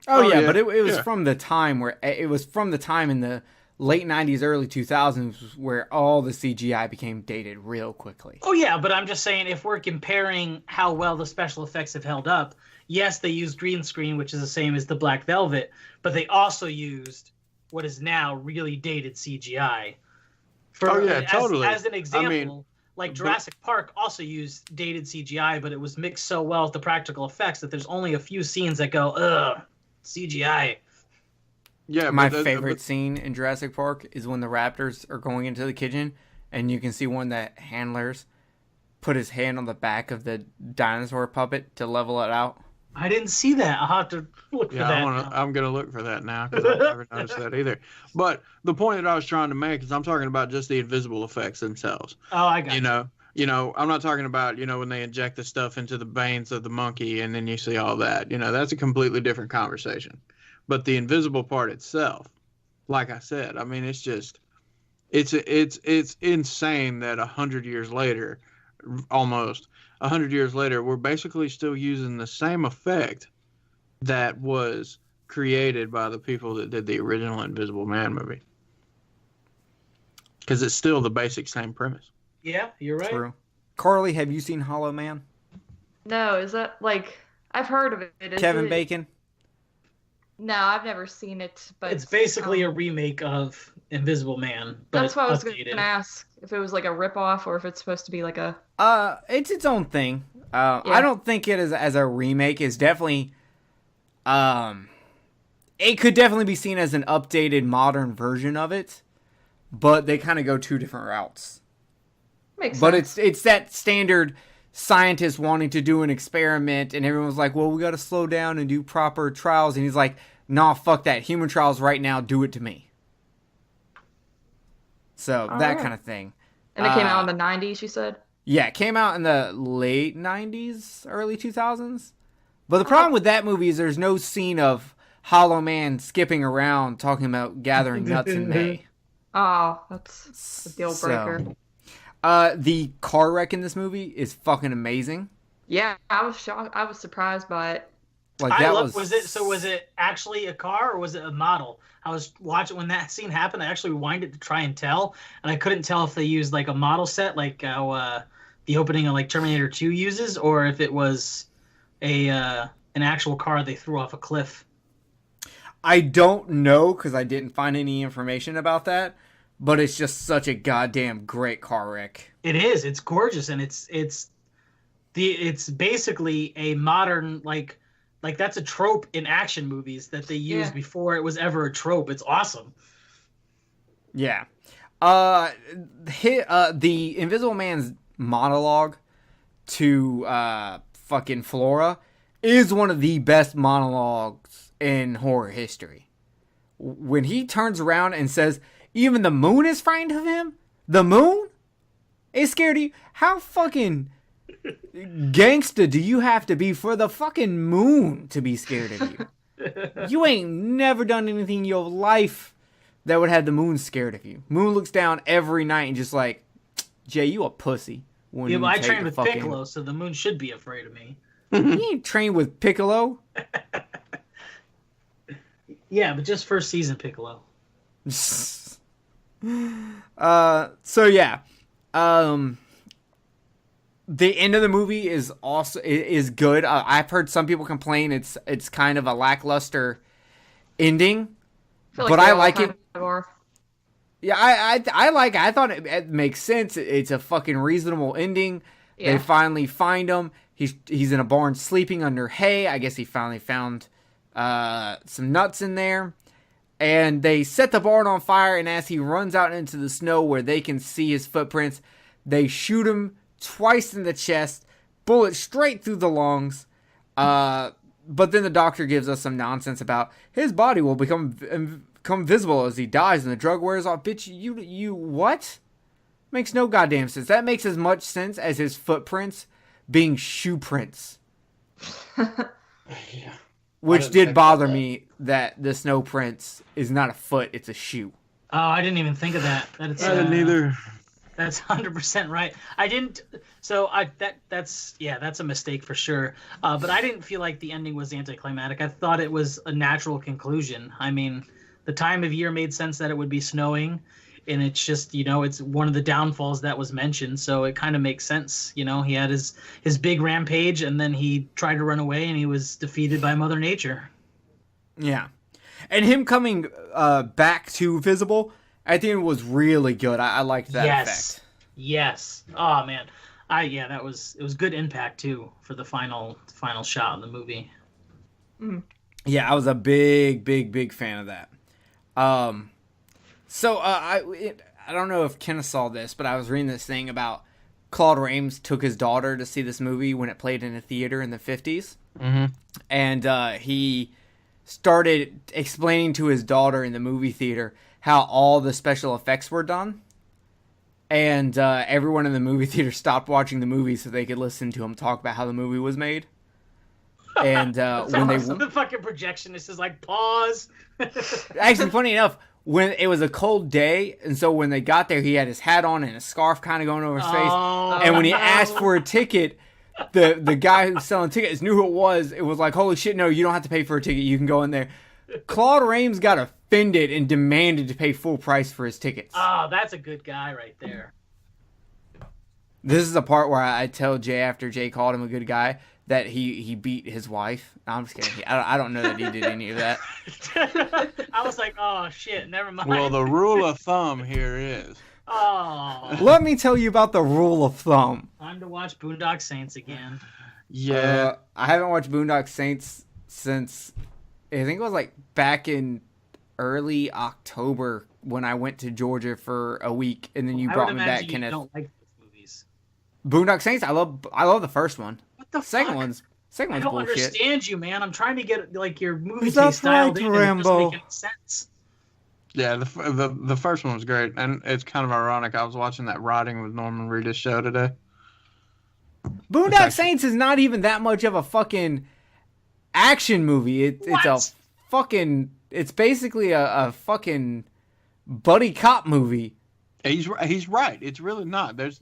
Oh yeah, but it was from the time in the late 90s, early 2000s where all the CGI became dated real quickly. Oh yeah, but I'm just saying if we're comparing how well the special effects have held up, yes, they used green screen, which is the same as the Black Velvet, but they also used what is now really dated CGI. Totally. As an example, Jurassic Park also used dated CGI, but it was mixed so well with the practical effects that there's only a few scenes that go, ugh, CGI. Yeah, my favorite scene in Jurassic Park is when the raptors are going into the kitchen, and you can see one of the handlers put his hand on the back of the dinosaur puppet to level it out. I didn't see that. I'll have to look for that. I'm going to look for that now because I've never noticed that either. But the point that I was trying to make is I'm talking about just the invisible effects themselves. Oh, I got you. I'm not talking about, when they inject the stuff into the veins of the monkey and then you see all that. That's a completely different conversation. But the invisible part itself, like I said, I mean, it's just, it's insane that 100 years later, almost 100 years later, we're basically still using the same effect that was created by the people that did the original Invisible Man movie. Because it's still the basic same premise. Yeah, you're right. True. Carly, have you seen Hollow Man? No, is that I've heard of it. Kevin Bacon? No, I've never seen it, but it's basically a remake of Invisible Man. But that's what I was going to ask, if it was like a ripoff or if it's supposed to be like a... It's its own thing. I don't think it is as a remake. It's definitely... it could definitely be seen as an updated, modern version of it, but they kind of go two different routes. Makes but sense. it's that standard scientist wanting to do an experiment, and everyone's like, well, we got to slow down and do proper trials, and he's like, nah, fuck that, human trials right now, do it to me. So that kind of thing. And it came out in the 90s, you said? Yeah, it came out in the late 90s, early 2000s. But the problem with that movie is there's no scene of Hollow Man skipping around talking about gathering nuts in May. Oh, that's a deal breaker. So, the car wreck in this movie is fucking amazing. Yeah, I was shocked. I was surprised by it. Was it actually a car or was it a model? I was watching when that scene happened. I actually rewinded to try and tell, and I couldn't tell if they used like a model set, like how the opening of like Terminator 2 uses, or if it was an actual car they threw off a cliff. I don't know because I didn't find any information about that. But it's just such a goddamn great car wreck. It is. It's gorgeous, and it's basically a modern like that's a trope in action movies that they used before it was ever a trope. It's awesome. Yeah. The Invisible Man's monologue to fucking Flora is one of the best monologues in horror history. When he turns around and says, even the moon is frightened of him? The moon is scared of you? How fucking gangsta do you have to be for the fucking moon to be scared of you? You ain't never done anything in your life that would have the moon scared of you. Moon looks down every night and just like, Jay, you a pussy. Yeah, but I trained with Piccolo, so the moon should be afraid of me. You ain't trained with Piccolo? Yeah, but just first season Piccolo. So yeah. The end of the movie is also is good. I've heard some people complain it's kind of a lackluster ending, but I like it. Yeah, I like it. I thought it makes sense. It's a fucking reasonable ending. Yeah. They finally find him. He's in a barn sleeping under hay. I guess he finally found some nuts in there. And they set the barn on fire, and as he runs out into the snow where they can see his footprints, they shoot him twice in the chest, bullet straight through the lungs. But then the doctor gives us some nonsense about his body will become visible as he dies and the drug wears off. Bitch, you what? Makes no goddamn sense. That makes as much sense as his footprints being shoe prints. Yeah. Which did bother me that the snow prints is not a foot, it's a shoe. Oh, I didn't even think of that. I didn't either. That's 100% right. I didn't. So that's a mistake for sure. But I didn't feel like the ending was anticlimactic. I thought it was a natural conclusion. I mean, the time of year made sense that it would be snowing, and it's just, it's one of the downfalls that was mentioned. So it kind of makes sense. He had his big rampage, and then he tried to run away, and he was defeated by Mother Nature. Yeah, and him coming back to visible at the end was really good. I liked that effect. Yes. Oh man, it was good impact too for the final shot in the movie. Mm. Yeah, I was a big fan of that. So I don't know if Kenneth saw this, but I was reading this thing about Claude Rains took his daughter to see this movie when it played in a theater in the 50s. Mm-hmm. And he started explaining to his daughter in the movie theater how all the special effects were done. And everyone in the movie theater stopped watching the movie so they could listen to him talk about how the movie was made. And when the fucking projectionist is like, pause. Actually, funny enough, when it was a cold day, and so when they got there, he had his hat on and a scarf kind of going over his face. And when he asked for a ticket, the guy who was selling tickets knew who it was. It was like, holy shit, no, you don't have to pay for a ticket. You can go in there. Claude Rains got offended and demanded to pay full price for his tickets. Oh, that's a good guy right there. This is the part where I tell Jay, after Jay called him a good guy, that he beat his wife. No, I'm just kidding. I don't know that he did any of that. I was like, oh shit, never mind. Well, the rule of thumb here is. Oh. Let me tell you about the rule of thumb. Time to watch Boondock Saints again. Yeah. I haven't watched Boondock Saints since, I think it was like back in early October when I went to Georgia for a week, and then you brought me back, Kenneth. I don't like those movies. Boondock Saints, I love the first one. What the second fuck? one's I don't bullshit. understand you, man. I'm trying to get like your movie Is that taste dialed right, in, and it doesn't Rambo? make any sense. Yeah, the first one was great, and it's kind of ironic. I was watching that Riding with Norman Reedus show today. Boondock Saints is not even that much of a fucking action movie. It's basically a fucking buddy cop movie. He's right. It's really not. There's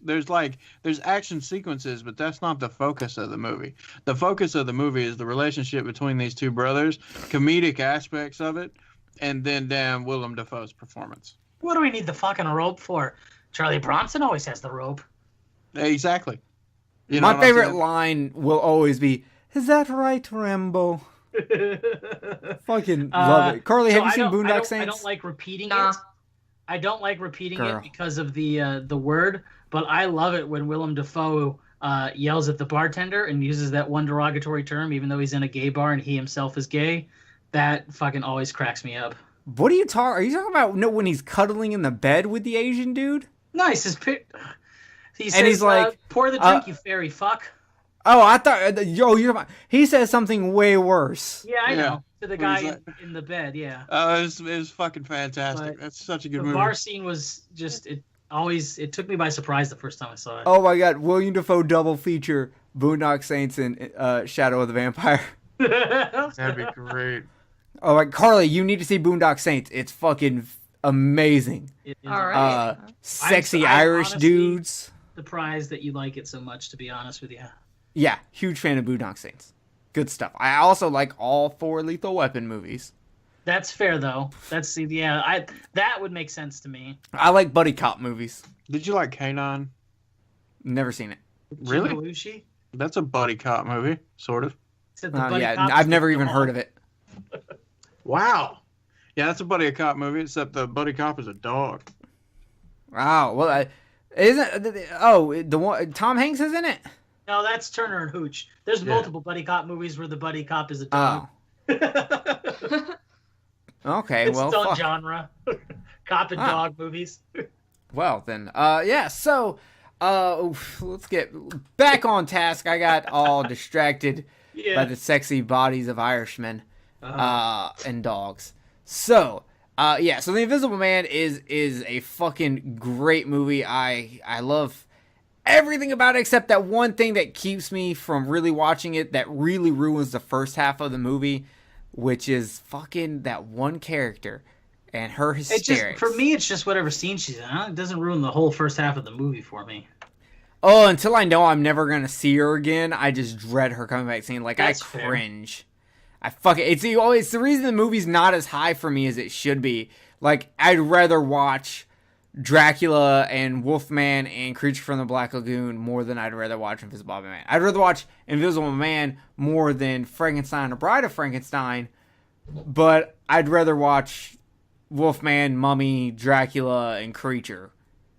action sequences, but that's not the focus of the movie. The focus of the movie is the relationship between these two brothers, comedic aspects of it, and then damn Willem Dafoe's performance. What do we need the fucking rope for? Charlie Bronson always has the rope. Exactly. My favorite line will always be, "Is that right, Rambo?" Fucking love it. Carly, have you seen Boondock Saints? I don't like repeating it. I don't like repeating it because of the word, but I love it when Willem Dafoe yells at the bartender and uses that one derogatory term, even though he's in a gay bar and he himself is gay. That fucking always cracks me up. What are you talking? Are you talking about when he's cuddling in the bed with the Asian dude? Nice. He says, he's like, "Pour the drink, you fairy fuck." Oh, I thought. He said something way worse. Yeah, I Yeah. know. To the guy like- in the bed, yeah. It was fucking fantastic. But That's such a good The movie. bar scene was just it took me by surprise the first time I saw it. Oh my God, William Dafoe double feature: Boondock Saints and Shadow of the Vampire. That'd be great. Oh, like Carly, you need to see Boondock Saints. It's fucking amazing. It is All right. Sexy I'm Irish honestly- dudes. surprised that you like it so much, to be honest with you. Yeah, huge fan of Boondock Saints. Good stuff. I also like all 4 Lethal Weapon movies. That's fair though. That would make sense to me. I like buddy cop movies. Did you like K-9? Never seen it. Really? Jim Belushi? That's a buddy cop movie, sort of. Said the buddy Yeah, cops I've never took even them heard all. of it. Wow. Yeah, that's a buddy cop movie, except the buddy cop is a dog. Wow. Well, the one Tom Hanks is in it. No, that's Turner and Hooch. There's Yeah. multiple buddy cop movies where the buddy cop is a Oh. dog. Okay. It's well, its own fuck. genre. Cop and Ah. dog movies. Well then, yeah. So, let's get back on task. I got all distracted by Yeah. the sexy bodies of Irishmen Uh, and dogs. So, yeah. So, The Invisible Man is a fucking great movie. I love everything about it except that one thing that keeps me from really watching it. That really ruins the first half of the movie, which is fucking that one character and her it hysterics. just for me, it's just whatever scene she's in. It doesn't ruin the whole first half of the movie for me. Oh, until I know I'm never gonna see her again, I just dread her coming back scene. Like, That's I fair. cringe. I fuck it. It's the reason the movie's not as high for me as it should be. Like, I'd rather watch Dracula and Wolfman and Creature from the Black Lagoon more than I'd rather watch Invisible Man. I'd rather watch Invisible Man more than Frankenstein or Bride of Frankenstein, but I'd rather watch Wolfman, Mummy, Dracula, and Creature.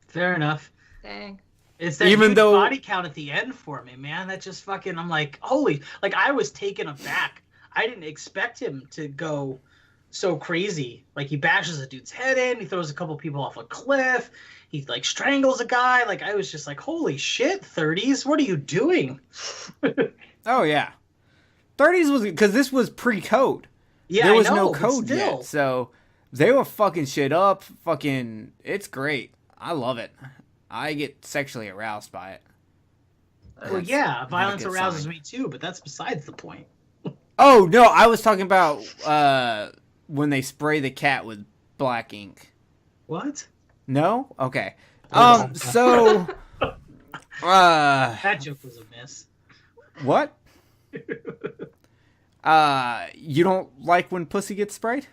Fair enough. Dang. It's that Even huge though- body count at the end for me, man. That just fucking, I'm like, holy, like I was taken aback. I didn't expect him to go so crazy. Like he bashes a dude's head in, he throws a couple people off a cliff, he like strangles a guy. Like I was just like, holy shit, 30s, what are you doing? Oh, yeah. 30s was, because this was pre-code. Yeah, There was I know, no but code still. yet, so they were fucking shit up. Fucking, it's great. I love it. I get sexually aroused by it. Well, yeah, violence good arouses sign. me too, but that's besides the point. Oh no, I was talking about when they spray the cat with black ink. What? No? Okay. Oh. So That joke was a miss. what? You don't like when pussy gets sprayed?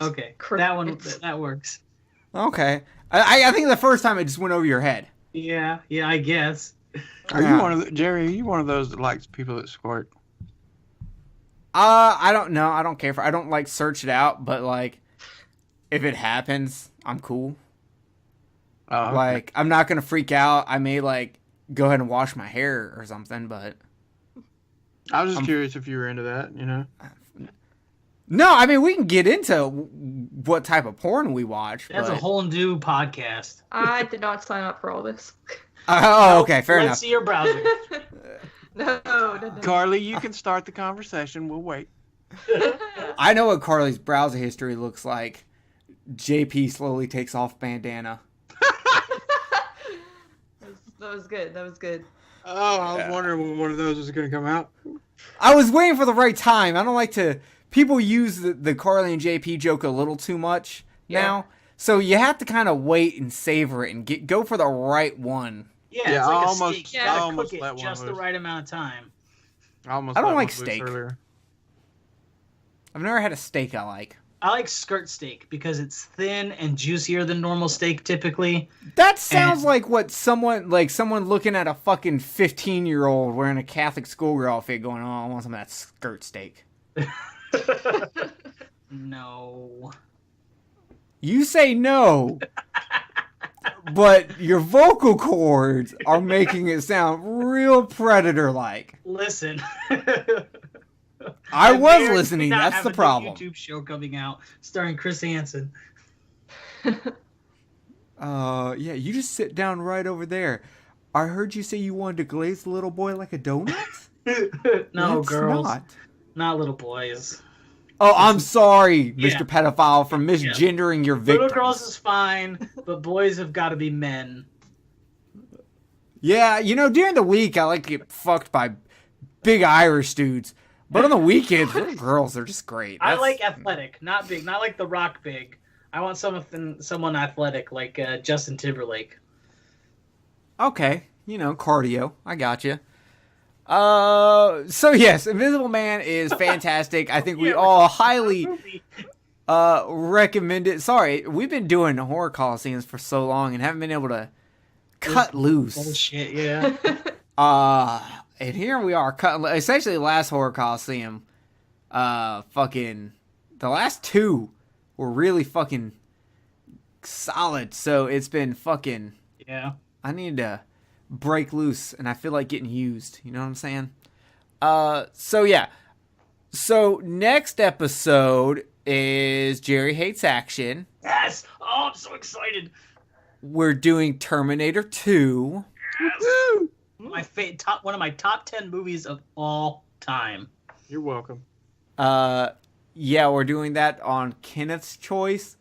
Okay, Crickets. that works. Okay. I think the first time it just went over your head. Yeah, I guess. Are Yeah. you one of the, Jerry? Are you one of those that likes people that squirt? I don't know. I don't care for. I don't like search it out, but like, if it happens, I'm cool. Oh, okay. Like, I'm not gonna freak out. I may like go ahead and wash my hair or something, but I was just curious if you were into that. You know. no. I mean, we can get into what type of porn we watch. That's but... a whole new podcast. I did not sign up for all this. Oh, okay, fair Let's enough. see your browser. No. Carly, you can start the conversation. We'll wait. I know what Carly's browser history looks like. JP slowly takes off bandana. That was good. That was good. Oh, I was wondering when one of those was going to come out. I was waiting for the right time. I don't like to. People use the Carly and JP joke a little too much now, so you have to kind of wait and savor it and go for the right one. Yeah, Yeah, it's like I a almost- steak. You I gotta almost cook let it one just the loose. right amount of time. I don't like steak. Earlier. I've never had a steak I like. I like skirt steak because it's thin and juicier than normal steak typically. That sounds And- like what someone looking at a fucking 15-year-old wearing a Catholic schoolgirl outfit going, "Oh, I want some of that skirt steak." No. You say no, but your vocal cords are making it sound real predator-like. Listen. I was may or listening. may not That's have the a new problem. YouTube show coming out starring Chris Hansen. Yeah, you just sit down right over there. I heard you say you wanted to glaze the little boy like a donut? No, It's girls. not. Not little boys. Oh, I'm sorry, Yeah. Mr. Pedophile, for misgendering your victims. Little girls is fine, but boys have got to be men. Yeah, during the week, I like to get fucked by big Irish dudes. But on the weekends, little girls are just great. I like athletic, not big, not like The Rock big. I want someone athletic, like Justin Timberlake. Okay, cardio. I got you. So yes, Invisible Man is fantastic. I think we all highly recommend it. Sorry, we've been doing horror coliseums for so long and haven't been able to cut loose. Bullshit, yeah. And here we are cutting. Essentially, the last horror coliseum, the last two were really fucking solid. So it's been fucking. Yeah. I need to break loose, and I feel like getting used. You know what I'm saying? So yeah. So next episode is Jerry Hates Action. Yes. Oh, I'm so excited. We're doing Terminator 2. Yes. One of my top 10 movies of all time. You're welcome. Yeah, we're doing that on Kenneth's choice.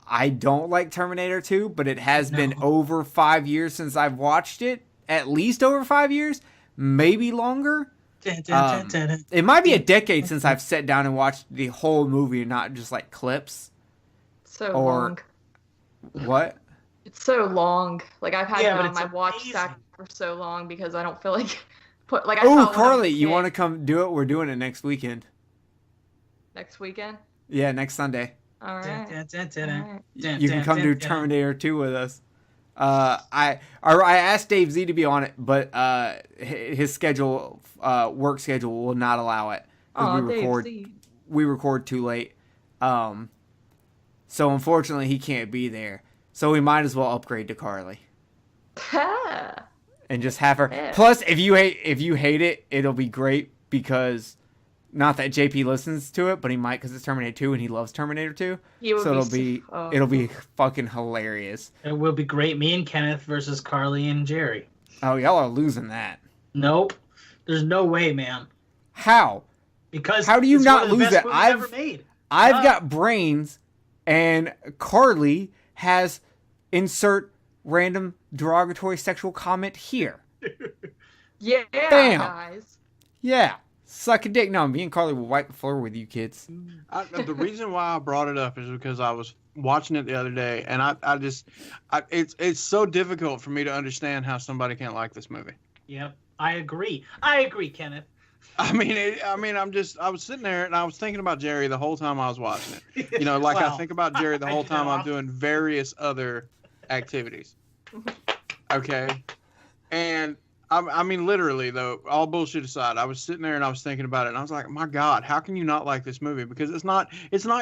I don't like Terminator 2, but it has been over 5 years since I've watched it. At least over 5 years, maybe longer. It might be a decade since I've sat down and watched the whole movie and not just like clips. So long. What? It's so long. Like I've had it on my watch amazing. stack for so long because I don't feel like Oh, Carly, you want to come do it? We're doing it next weekend. Next weekend? Yeah, next Sunday. All right. You can come do Terminator 2 with us. I asked Dave Z to be on it, but his schedule, work schedule, will not allow it. We record too late. So unfortunately, he can't be there. So we might as well upgrade to Carly. And just have her. Yeah. Plus, if you hate it, it'll be great because not that JP listens to it, but he might because it's Terminator 2 and he loves Terminator 2. It'll be fucking hilarious. It will be great. Me and Kenneth versus Carly and Jerry. Oh, y'all are losing that. Nope. There's no way, man. How? Because how do you it's not one of the lose best it? movies ever made. I've got brains, and Carly has insert random derogatory sexual comment here. Yeah, Bam. guys. Yeah. Suck a dick. No, me and Carly will wipe the floor with you kids. The reason why I brought it up is because I was watching it the other day, and it's so difficult for me to understand how somebody can't like this movie. Yep, I agree, Kenneth. I was sitting there and I was thinking about Jerry the whole time I was watching it. I think about Jerry the whole time I'm doing various other activities. Okay, and literally though, all bullshit aside, I was sitting there and I was thinking about it, and I was like, my God, how can you not like this movie? Because it's not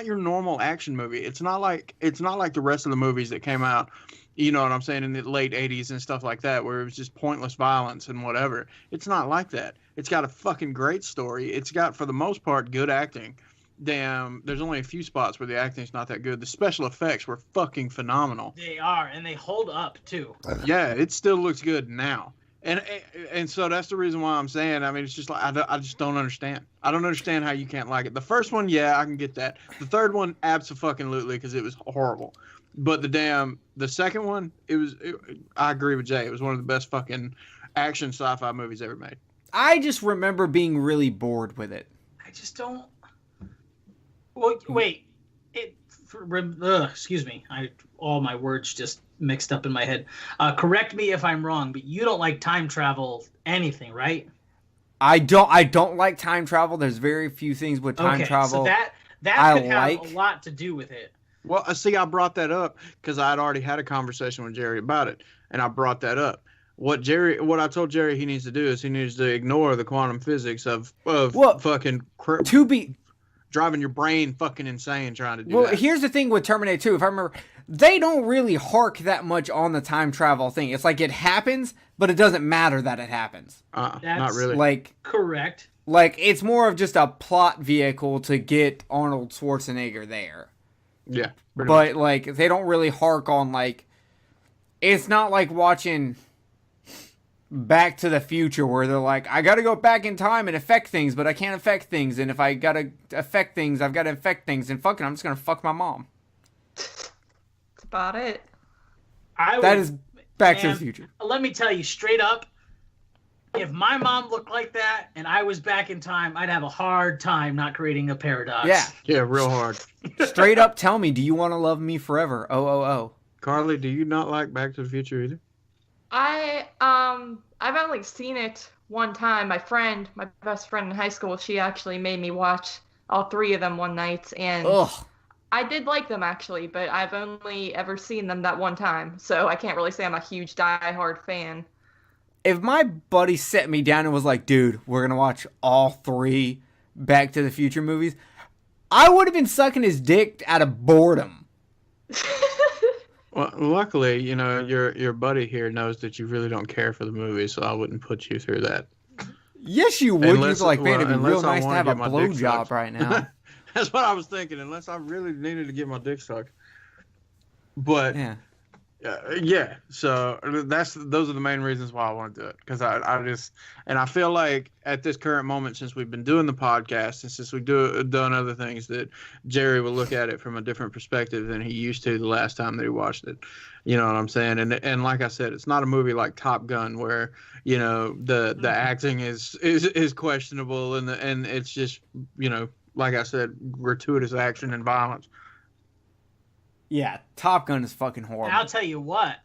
your normal action movie. It's not like the rest of the movies that came out, you know what I'm saying, in the late 80s and stuff like that, where it was just pointless violence and whatever. It's not like that. It's got a fucking great story. It's got, for the most part, good acting. Damn, there's only a few spots where the acting's not that good. The special effects were fucking phenomenal. They are, and they hold up too. Yeah, it still looks good now. And so that's the reason why I'm saying, it's just like, I just don't understand. I don't understand how you can't like it. The first one, yeah, I can get that. The third one, abso-fucking-lutely, because it was horrible. But the second one, I agree with Jay. It was one of the best fucking action sci-fi movies ever made. I just remember being really bored with it. I just don't. Well, wait. Excuse me. All my words just mixed up in my head. Correct me if I'm wrong, but you don't like time travel anything, right? I don't like time travel. There's very few things with time travel. So that could have a lot to do with it. Well, see, I brought that up because I had already had a conversation with Jerry about it, and I brought that up. What I told Jerry he needs to do is he needs to ignore the quantum physics of driving your brain fucking insane trying to do that. Well, here's the thing with Terminator 2. If I remember, they don't really hark that much on the time travel thing. It's like it happens, but it doesn't matter that it happens. Not really. Like, correct. Like, it's more of just a plot vehicle to get Arnold Schwarzenegger there. Yeah. But, like, they don't really hark on, like... It's not like watching... Back to the Future, where they're like, I gotta go back in time and affect things, but I can't affect things, and if I gotta affect things, I've gotta affect things, and fucking, I'm just gonna fuck my mom. That's about it. That is Back to the Future. Let me tell you straight up, if my mom looked like that and I was back in time, I'd have a hard time not creating a paradox. Yeah, real hard. Straight up, tell me, do you want to love me forever? Oh. Carly, do you not like Back to the Future either? I've only seen it one time. My best friend in high school, she actually made me watch all 3 of them one night, and I did like them actually, but I've only ever seen them that one time, so I can't really say I'm a huge die-hard fan. If my buddy set me down and was like, dude, we're gonna watch all 3 Back to the Future movies, I would have been sucking his dick out of boredom. Well, luckily, you know, your buddy here knows that you really don't care for the movie, so I wouldn't put you through that. Yes, you would. You'd be like, man, it'd be real nice to have a blowjob right now. That's what I was thinking, unless I really needed to get my dick sucked. But yeah. So those are the main reasons why I want to do it, because I feel like at this current moment, since we've been doing the podcast and since we've done other things, that Jerry will look at it from a different perspective than he used to the last time that he watched it. You know what I'm saying? And like I said, it's not a movie like Top Gun where, you know, the acting is questionable and it's just, you know, like I said, gratuitous action and violence. Yeah, Top Gun is fucking horrible. And I'll tell you what,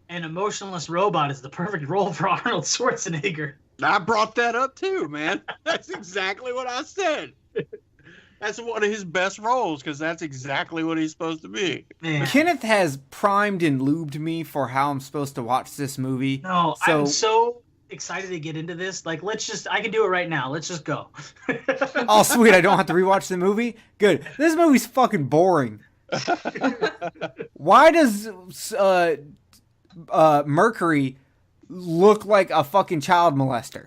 an emotionless robot is the perfect role for Arnold Schwarzenegger. I brought that up too, man. That's exactly what I said. That's one of his best roles, because that's exactly what he's supposed to be. Man. Kenneth has primed and lubed me for how I'm supposed to watch this movie. No, I'm so excited to get into this. Like, I can do it right now. Let's just go. Oh, sweet. I don't have to rewatch the movie? Good. This movie's fucking boring. Why does Mercury look like a fucking child molester?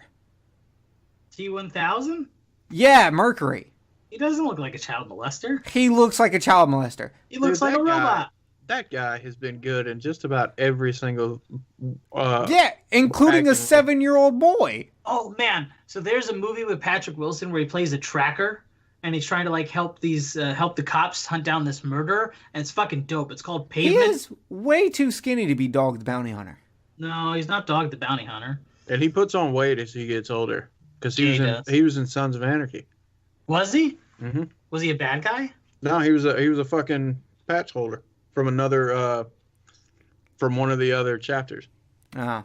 T-1000? Yeah, Mercury. He doesn't look like a child molester. He looks like a child molester. He looks like a robot. That guy has been good in just about every single... including a 7-year-old boy. Oh, man. So there's a movie with Patrick Wilson where he plays a tracker, and he's trying to, like, help the cops hunt down this murderer, and it's fucking dope. It's called Pavement. He is way too skinny to be Dog the Bounty Hunter. No, he's not Dog the Bounty Hunter. And he puts on weight as he gets older, because he was in Sons of Anarchy. Was he? Mm-hmm. Was he a bad guy? No, he was a fucking patch holder from from one of the other chapters. All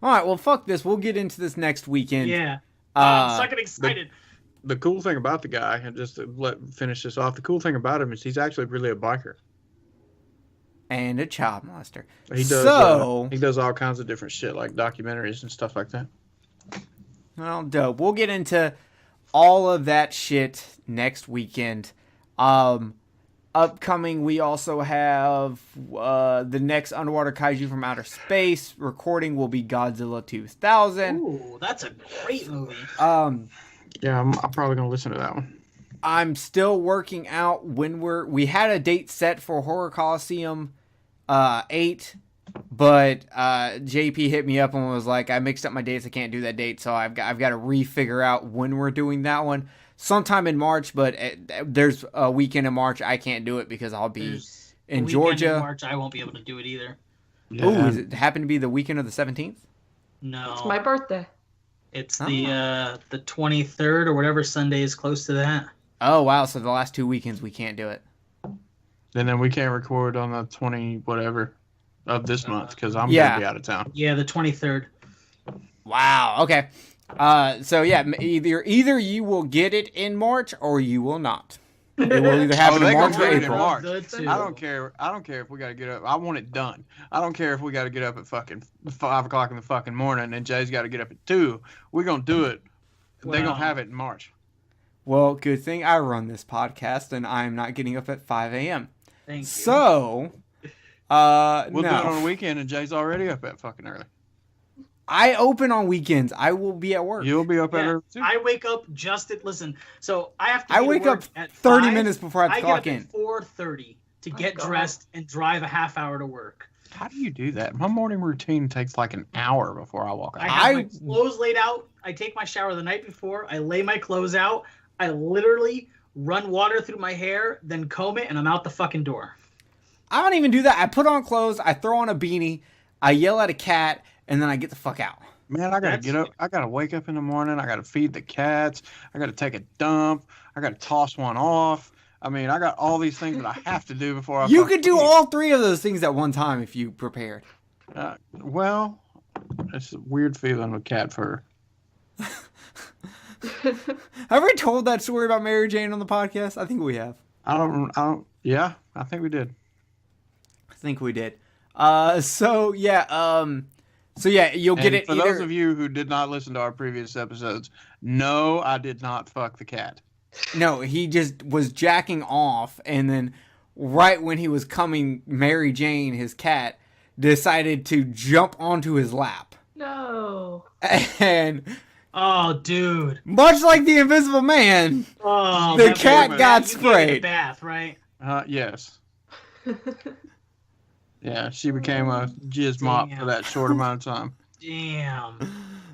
right, well, fuck this. We'll get into this next weekend. Yeah. I'm fucking excited. The cool thing about the guy, and just to finish this off, the cool thing about him is he's actually really a biker. And a child molester. He does. He does all kinds of different shit, like documentaries and stuff like that. Well, dope. We'll get into all of that shit next weekend. Upcoming, we also have the next Underwater Kaiju from Outer Space. Recording will be Godzilla 2000. Ooh, that's a great movie. Yeah, I'm probably going to listen to that one. I'm still working out when we had a date set for Horror Coliseum 8, but JP hit me up and was like, I mixed up my dates, I can't do that date, so I've got to refigure out when we're doing that one. Sometime in March, but there's a weekend in March I can't do it because I'll be in Georgia. In March I won't be able to do it either. Yeah. Oh, does it happen to be the weekend of the 17th? No. It's my birthday. It's the 23rd or whatever Sunday is close to that. Oh, wow. So the last 2 weekends we can't do it. And then we can't record on the 20 whatever of this month because I'm going to be out of town. Yeah, the 23rd. Wow. Okay. So yeah, either you will get it in March or you will not. It will either happen in March or April. I don't care. I don't care if we got to get up. I want it done. I don't care if we got to get up at fucking 5 o'clock in the fucking morning and Jay's got to get up at 2. We're gonna do it. Wow. They're gonna have it in March. Well, good thing I run this podcast and I'm not getting up at 5 a.m. Thank you. So, we'll do it on a weekend and Jay's already up at fucking early. I open on weekends. I will be at work. You'll be up at early too. I wake up just at so I have to. I wake up at 30 5. minutes before I clock in. I get up at 4:30 to get dressed and drive a half hour to work. How do you do that? My morning routine takes like an hour before I walk I out. have my clothes laid out. I take my shower the night before. I lay my clothes out. I literally run water through my hair, then comb it, and I'm out the fucking door. I don't even do that. I put on clothes, I throw on a beanie, I yell at a cat, and then I get the fuck out. Man, I gotta get up. I gotta wake up in the morning. I gotta feed the cats. I gotta take a dump. I gotta toss one off. I mean, I got all these things that I have to do before I. You could do all three of those things at one time if you prepared. Well, it's a weird feeling with cat fur. Have we told that story about Mary Jane on the podcast? I think we have. I don't. Yeah, I think we did. I think we did. So yeah, you'll get it. For those of you who did not listen to our previous episodes, no, I did not fuck the cat. No, he just was jacking off, and then right when he was coming, Mary Jane, his cat, decided to jump onto his lap. No. And oh, dude, much like the Invisible Man, the cat got sprayed. A bath, right? Yes. Yeah, she became a jizz mop for that short amount of time. Damn.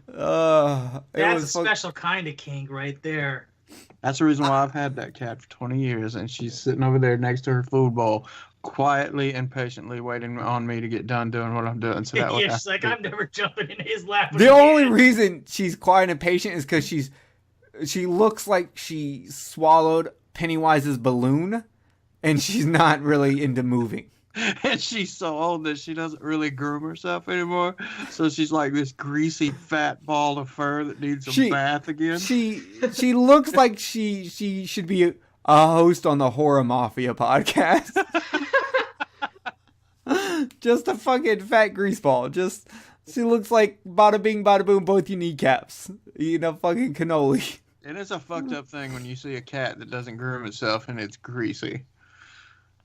That's a special kind of kink right there. That's the reason why I've had that cat for 20 years, and she's sitting over there next to her food bowl, quietly and patiently waiting on me to get done doing what I'm doing. So that yeah, she's like, I'm never jumping in his lap. The only reason she's quiet and patient is because she looks like she swallowed Pennywise's balloon, and she's not really into moving. And she's so old that she doesn't really groom herself anymore. So she's like this greasy, fat ball of fur that needs a bath again. She looks like she should be a host on the Horror Mafia podcast. Just a fucking fat grease ball. She looks like bada bing, bada boom, both your kneecaps. Eating a fucking cannoli. And it's a fucked up thing when you see a cat that doesn't groom itself and it's greasy.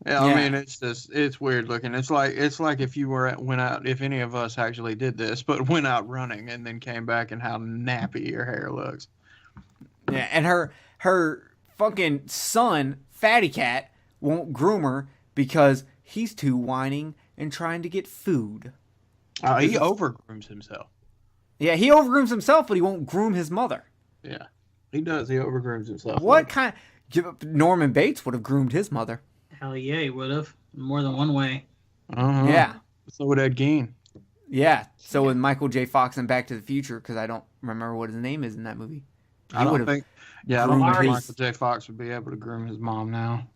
Yeah, I mean, it's weird looking. It's like if you went out, if any of us actually did this, but went out running and then came back and how nappy your hair looks. Yeah, and her fucking son, Fatty Cat, won't groom her because he's too whining and trying to get food. He overgrooms himself. Yeah, he overgrooms himself, but he won't groom his mother. Yeah, he does. He overgrooms himself. What kind? Norman Bates would have groomed his mother. Hell yeah, he would have. More than one way. Uh-huh. Yeah. So would Ed Gein. Yeah. So with Michael J. Fox in Back to the Future, because I don't remember what his name is in that movie. I don't think Michael J. Fox would be able to groom his mom now.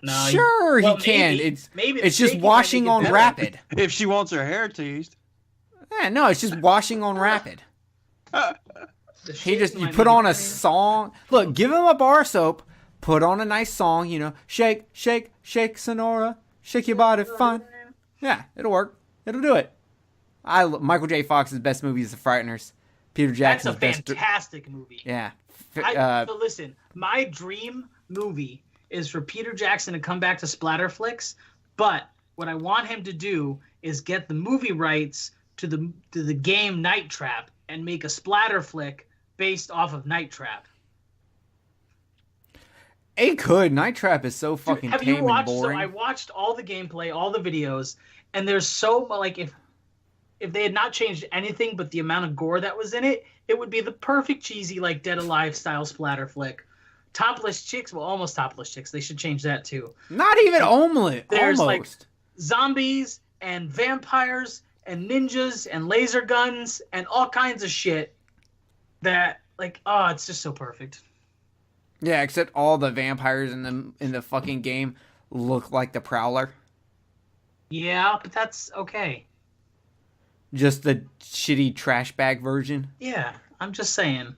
No, sure, he can. It's just washing on rapid. If she wants her hair teased. Yeah, no, it's just washing on rapid. You put on a song. Look, give him a bar soap. Put on a nice song, shake, shake, shake, Sonora, shake your body, fun. Yeah, it'll work. It'll do it. Michael J. Fox's best movie is The Frighteners. Peter Jackson's best. That's a fantastic movie. Yeah. So listen, my dream movie is for Peter Jackson to come back to splatter flicks, but what I want him to do is get the movie rights to the game Night Trap and make a splatter flick based off of Night Trap. It could. Night Trap is so fucking tame and boring. So I watched all the gameplay, all the videos, and there's so like if they had not changed anything but the amount of gore that was in it, it would be the perfect cheesy like Dead Alive style splatter flick. Topless chicks, well, almost topless chicks. They should change that too. Not even almost. There's like zombies and vampires and ninjas and laser guns and all kinds of shit that it's just so perfect. Yeah, except all the vampires in the fucking game look like the Prowler. Yeah, but that's okay. Just the shitty trash bag version. Yeah, I'm just saying.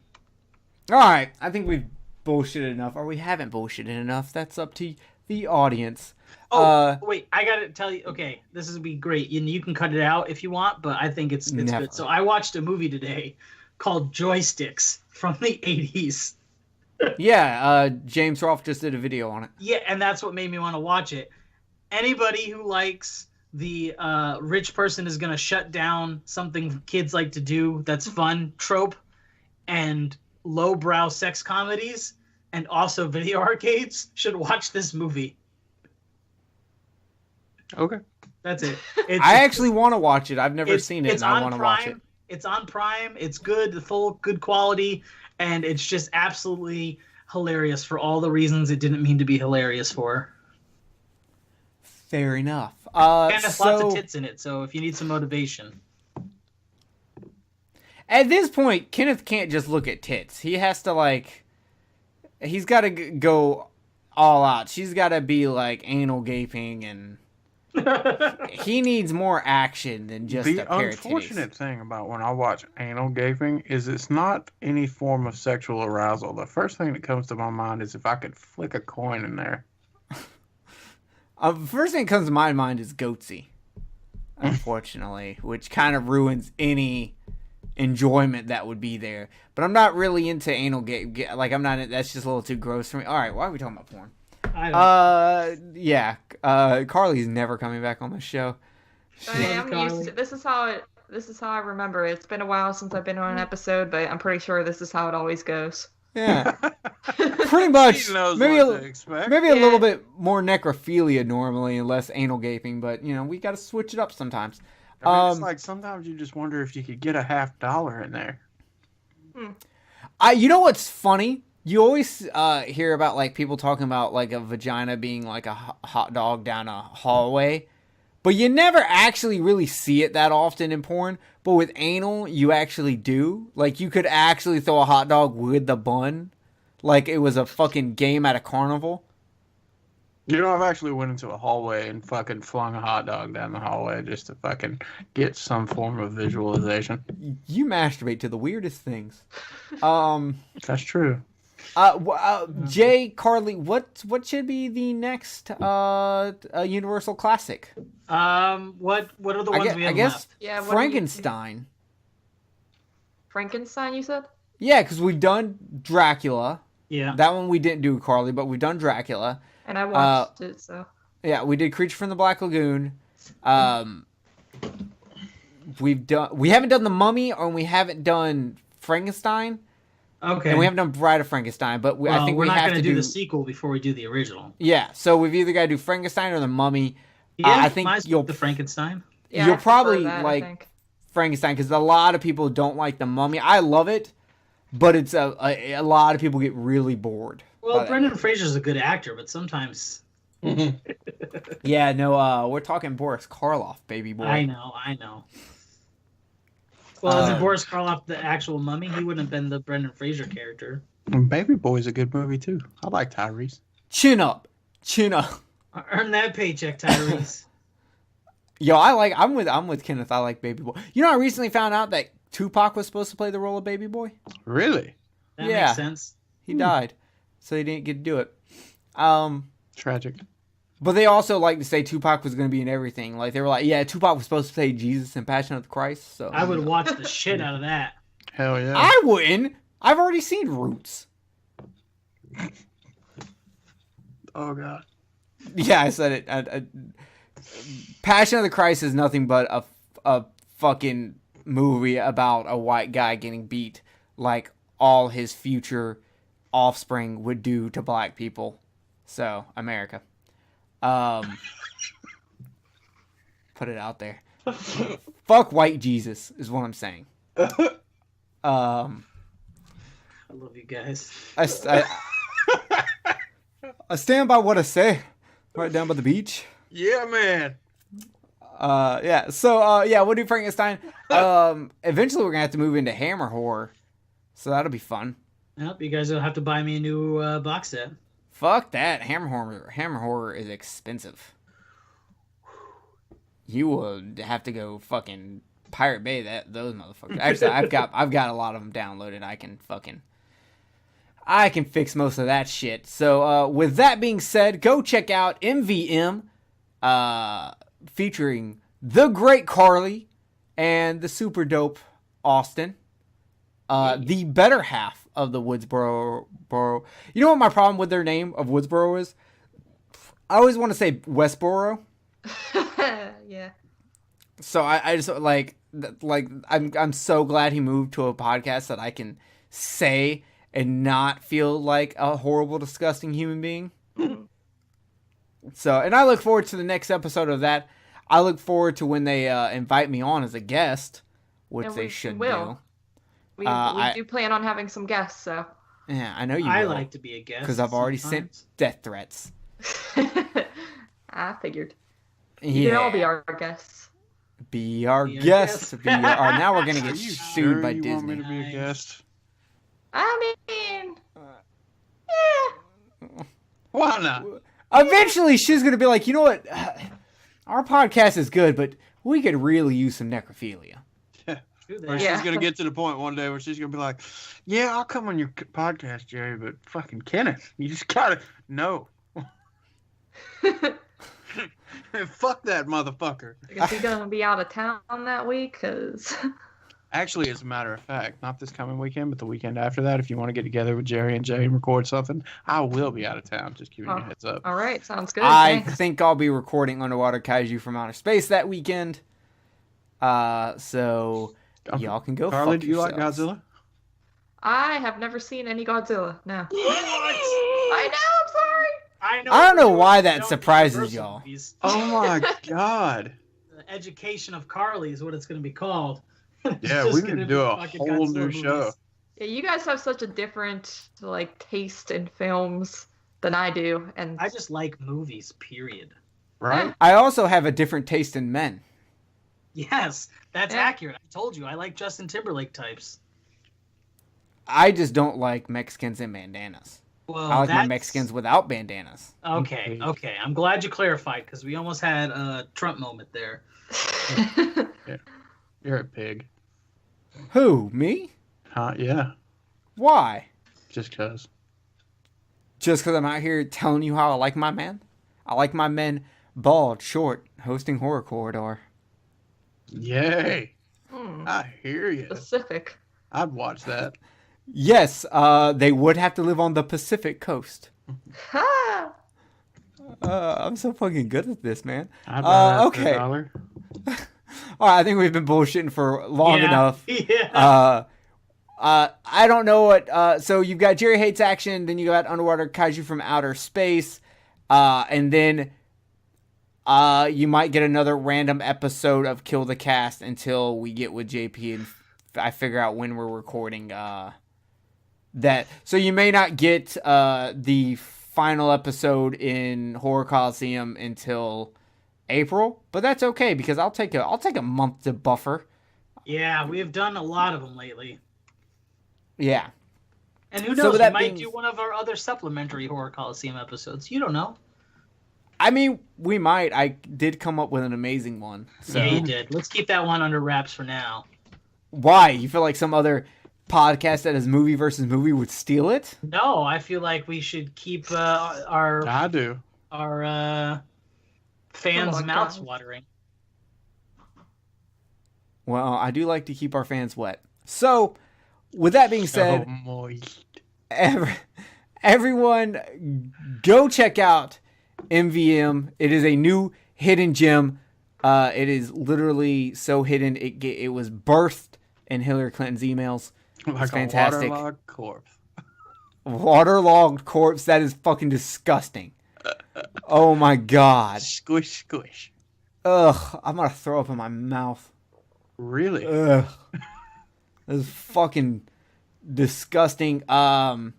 All right, I think we've bullshitted enough, or we haven't bullshitted enough. That's up to the audience. Wait, I gotta tell you. Okay, this is gonna be great. You can cut it out if you want, but I think it's good. So I watched a movie today called Joysticks from the 80s. Yeah, James Rolfe just did a video on it. Yeah, and that's what made me want to watch it. Anybody who likes the rich person is going to shut down something kids like to do that's fun trope and lowbrow sex comedies and also video arcades should watch this movie. Okay. That's it. I actually want to watch it. I've never seen it, and I want to watch it. It's on Prime. It's good, good quality, and it's just absolutely hilarious for all the reasons it didn't mean to be hilarious for. Fair enough. Kenneth, lots of tits in it, so if you need some motivation. At this point, Kenneth can't just look at tits. He has to, he's got to go all out. She's got to be, anal gaping, and he needs more action than just a pair of titties. The unfortunate thing about when I watch anal gaping is it's not any form of sexual arousal. The first thing that comes to my mind is if I could flick a coin in there. The first thing that comes to my mind is goatsy, unfortunately, which kind of ruins any enjoyment that would be there. But I'm not really into anal I'm not. That's just a little too gross for me. All right, why are we talking about porn? Yeah. Carly's never coming back on the show. I'm used to, this is how I remember it. It's been a while since I've been on an episode, but I'm pretty sure this is how it always goes. Yeah. Pretty much. Maybe a little bit more necrophilia normally and less anal gaping, but we got to switch it up sometimes. It's like sometimes you just wonder if you could get $50 in there. You know what's funny? You always hear about people talking about a vagina being like a hot dog down a hallway, but you never actually really see it that often in porn. But with anal, you actually do. You could actually throw a hot dog with the bun, like it was a fucking game at a carnival. I've actually went into a hallway and fucking flung a hot dog down the hallway just to fucking get some form of visualization. You masturbate to the weirdest things. That's true. Jay, Carly, what should be the next Universal classic? What are the ones we have left? Yeah, Frankenstein. Frankenstein, you said? Yeah, because we've done Dracula. Yeah. That one we didn't do, Carly, but we've done Dracula. And I watched it, so. Yeah, we did Creature from the Black Lagoon. We haven't done The Mummy, or we haven't done Frankenstein. Okay. And we haven't done Bride of Frankenstein, but I think we're we not have going to do the sequel before we do the original. Yeah, so we've either got to do Frankenstein or The Mummy. Yeah, I think you'll the Frankenstein. Yeah, you'll probably like Frankenstein because a lot of people don't like The Mummy. I love it, but it's a lot of people get really bored. Well, Brendan Fraser's a good actor, but sometimes. Yeah, no, we're talking Boris Karloff, baby boy. I know. Well, isn't Boris Karloff the actual mummy? He wouldn't have been the Brendan Fraser character. Baby Boy's a good movie too. I like Tyrese. Chin up. Earn that paycheck, Tyrese. Yo, I'm with Kenneth. I like Baby Boy. I recently found out that Tupac was supposed to play the role of Baby Boy. Really? That makes sense. He died, so he didn't get to do it. Tragic. But they also like to say Tupac was going to be in everything. They were like, yeah, Tupac was supposed to play Jesus in Passion of the Christ. So I would watch the shit out of that. Hell yeah. I wouldn't. I've already seen Roots. Oh God. Yeah, I said it. Passion of the Christ is nothing but a fucking movie about a white guy getting beat like all his future offspring would do to black people. So, America. Put it out there. Fuck white Jesus is what I'm saying. I love you guys. I stand by what I say. Right down by the beach. Yeah, man. Yeah. So, we'll do Frankenstein. Eventually we're gonna have to move into Hammer horror. So that'll be fun. Yep, you guys will have to buy me a new box set. Fuck that. Hammer horror is expensive. You will have to go fucking Pirate Bay those motherfuckers. Actually, I've got a lot of them downloaded. I can fix most of that shit. So, with that being said, go check out M.V.M. Featuring the great Carly and the super dope Austin. The better half of the Woodsboro. You know what my problem with their name of Woodsboro is? I always want to say Westboro. Yeah. So I just I'm so glad he moved to a podcast that I can say and not feel like a horrible, disgusting human being. So, and I look forward to the next episode of that. I look forward to when they invite me on as a guest, which And they we should will. do. We I- do plan on having some guests, so. Yeah, I know you I will. like to be a guest. Because I've already sent sometimes. death threats. I figured. Yeah. You can all be our guests. Be our Be our guest. guest. Be our, now we're going to Are get you sued sure by you want me Disney. to be a Nice. guest? I mean, yeah. Why not? Eventually, she's going to be like, you know what? Our podcast is good, but we could really use some necrophilia. Do that. Or Yeah. she's gonna get to the point one day where she's gonna be like, "Yeah, I'll come on your podcast, Jerry, but fucking Kenneth, you just gotta no." Fuck that motherfucker. Is he gonna be out of town that week? Cause Actually, as a matter of fact, not this coming weekend, but the weekend after that, if you want to get together with Jerry and Jay and record something, I will be out of town. Just giving you a heads up. all right, sounds good. I Thanks. think I'll be recording Underwater Kaiju from Outer Space that weekend. So y'all can go Carly, fuck do you like yourselves. Godzilla? I have never seen any Godzilla. No. What? I know. I'm sorry. I know. I don't know why that Don't surprises Universal y'all. movies. Oh my god! The Education of Carly is what it's going to be called. It's Yeah, just we gonna need to be do a fucking whole Godzilla new movies. show. Yeah, you guys have such a different taste in films than I do, and I just like movies, period. Right? I also have a different taste in men. Yes, that's Yeah. accurate. I told you, I like Justin Timberlake types. I just don't like Mexicans in bandanas. Well, I like my that's- Mexicans without bandanas. Okay, okay. I'm glad you clarified because we almost had a Trump moment there. You're a pig. Who? Me? Huh? Yeah. Why? Just cause. Just because I'm out here telling you how I like my men? I like my men bald, short, hosting Horror Corridor. Yay! Hmm, I hear you. specific. I'd watch that. Yes, they would have to live on the Pacific coast. Ha! I'm so fucking good at this, man. I'd buy that for okay. $1. All right, I think we've been bullshitting for long Yeah. enough. Yeah. I don't know what. So you've got Jerry Hates Action, then you got Underwater Kaiju from Outer Space, and then you might get another random episode of Kill the Cast until we get with JP and I figure out when we're recording that. So you may not get the final episode in Horror Coliseum until April, but that's okay because I'll take a month to buffer. Yeah, we've done a lot of them lately. Yeah. And who So knows, with we that might being- do one of our other supplementary Horror Coliseum episodes. You don't know. I mean, we might. I did come up with an amazing one. So Yeah, you did. Let's keep that one under wraps for now. why? You feel like some other podcast that is movie versus movie would steal it? No, I feel like we should keep our I do. fans' Oh my mouths God. watering. Well, I do like to keep our fans wet. So, with that being said, So moist. everyone go check out M.V.M. It is a new hidden gem. It is literally so hidden. It was birthed in Hillary Clinton's emails. Like fantastic. a waterlogged corpse. Waterlogged corpse. That is fucking disgusting. Oh my god. Squish, squish. Ugh. I'm gonna throw up in my mouth. Really? Ugh. This is fucking disgusting. Oh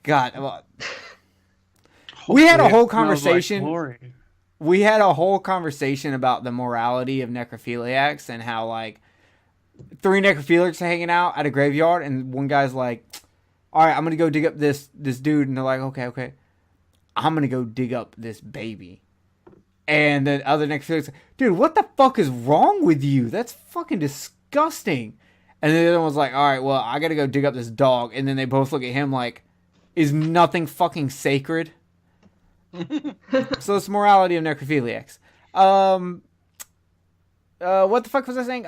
god. We had a Hopefully it whole smells like conversation. chlorine. We had a whole conversation about the morality of necrophiliacs and how like 3 necrophiliacs are hanging out at a graveyard and one guy's like, all right, I'm gonna go dig up this dude, and they're like, okay, I'm gonna go dig up this baby. And the other necrophiliac's like, dude, what the fuck is wrong with you? That's fucking disgusting. And then the other one's like, all right, well, I gotta go dig up this dog. And then they both look at him like, is nothing fucking sacred? So it's morality of necrophiliacs. What the fuck was I saying?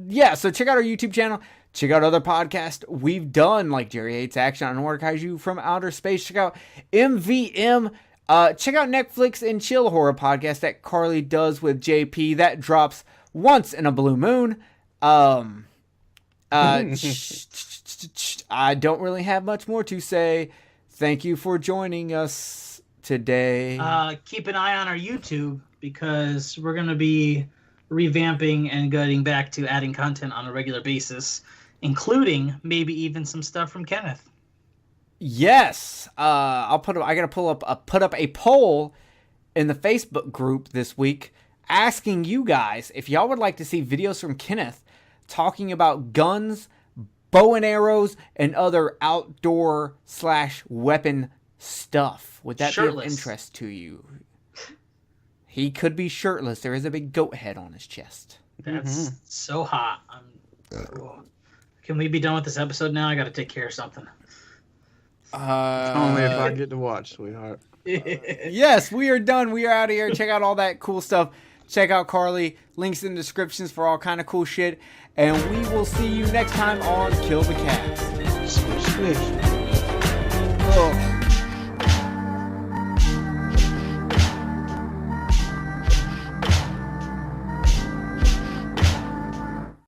Yeah, so check out our YouTube channel. Check out other podcasts we've done, like Jerry Hates Action on Horror Kaiju from Outer Space. Check out M.V.M. Check out Netflix and Chill Horror podcast that Carly does with JP. That drops once in a blue moon. I don't really have much more to say. Thank you for joining us today? Keep an eye on our YouTube because we're going to be revamping and getting back to adding content on a regular basis, including maybe even some stuff from Kenneth. Yes. I gotta put up a poll in the Facebook group this week asking you guys if y'all would like to see videos from Kenneth talking about guns, bow and arrows, and other outdoor/weapon stuff. Would that be of interest to you? He could be shirtless. There is a big goat head on his chest. That's so hot. Can we be done with this episode now? I got to take care of something. Only if I get to watch, sweetheart. Yes, we are done. We are out of here. Check out all that cool stuff. Check out Carly. Links in the descriptions for all kind of cool shit. And we will see you next time on Kill the Cast. Swish, swish. Oh.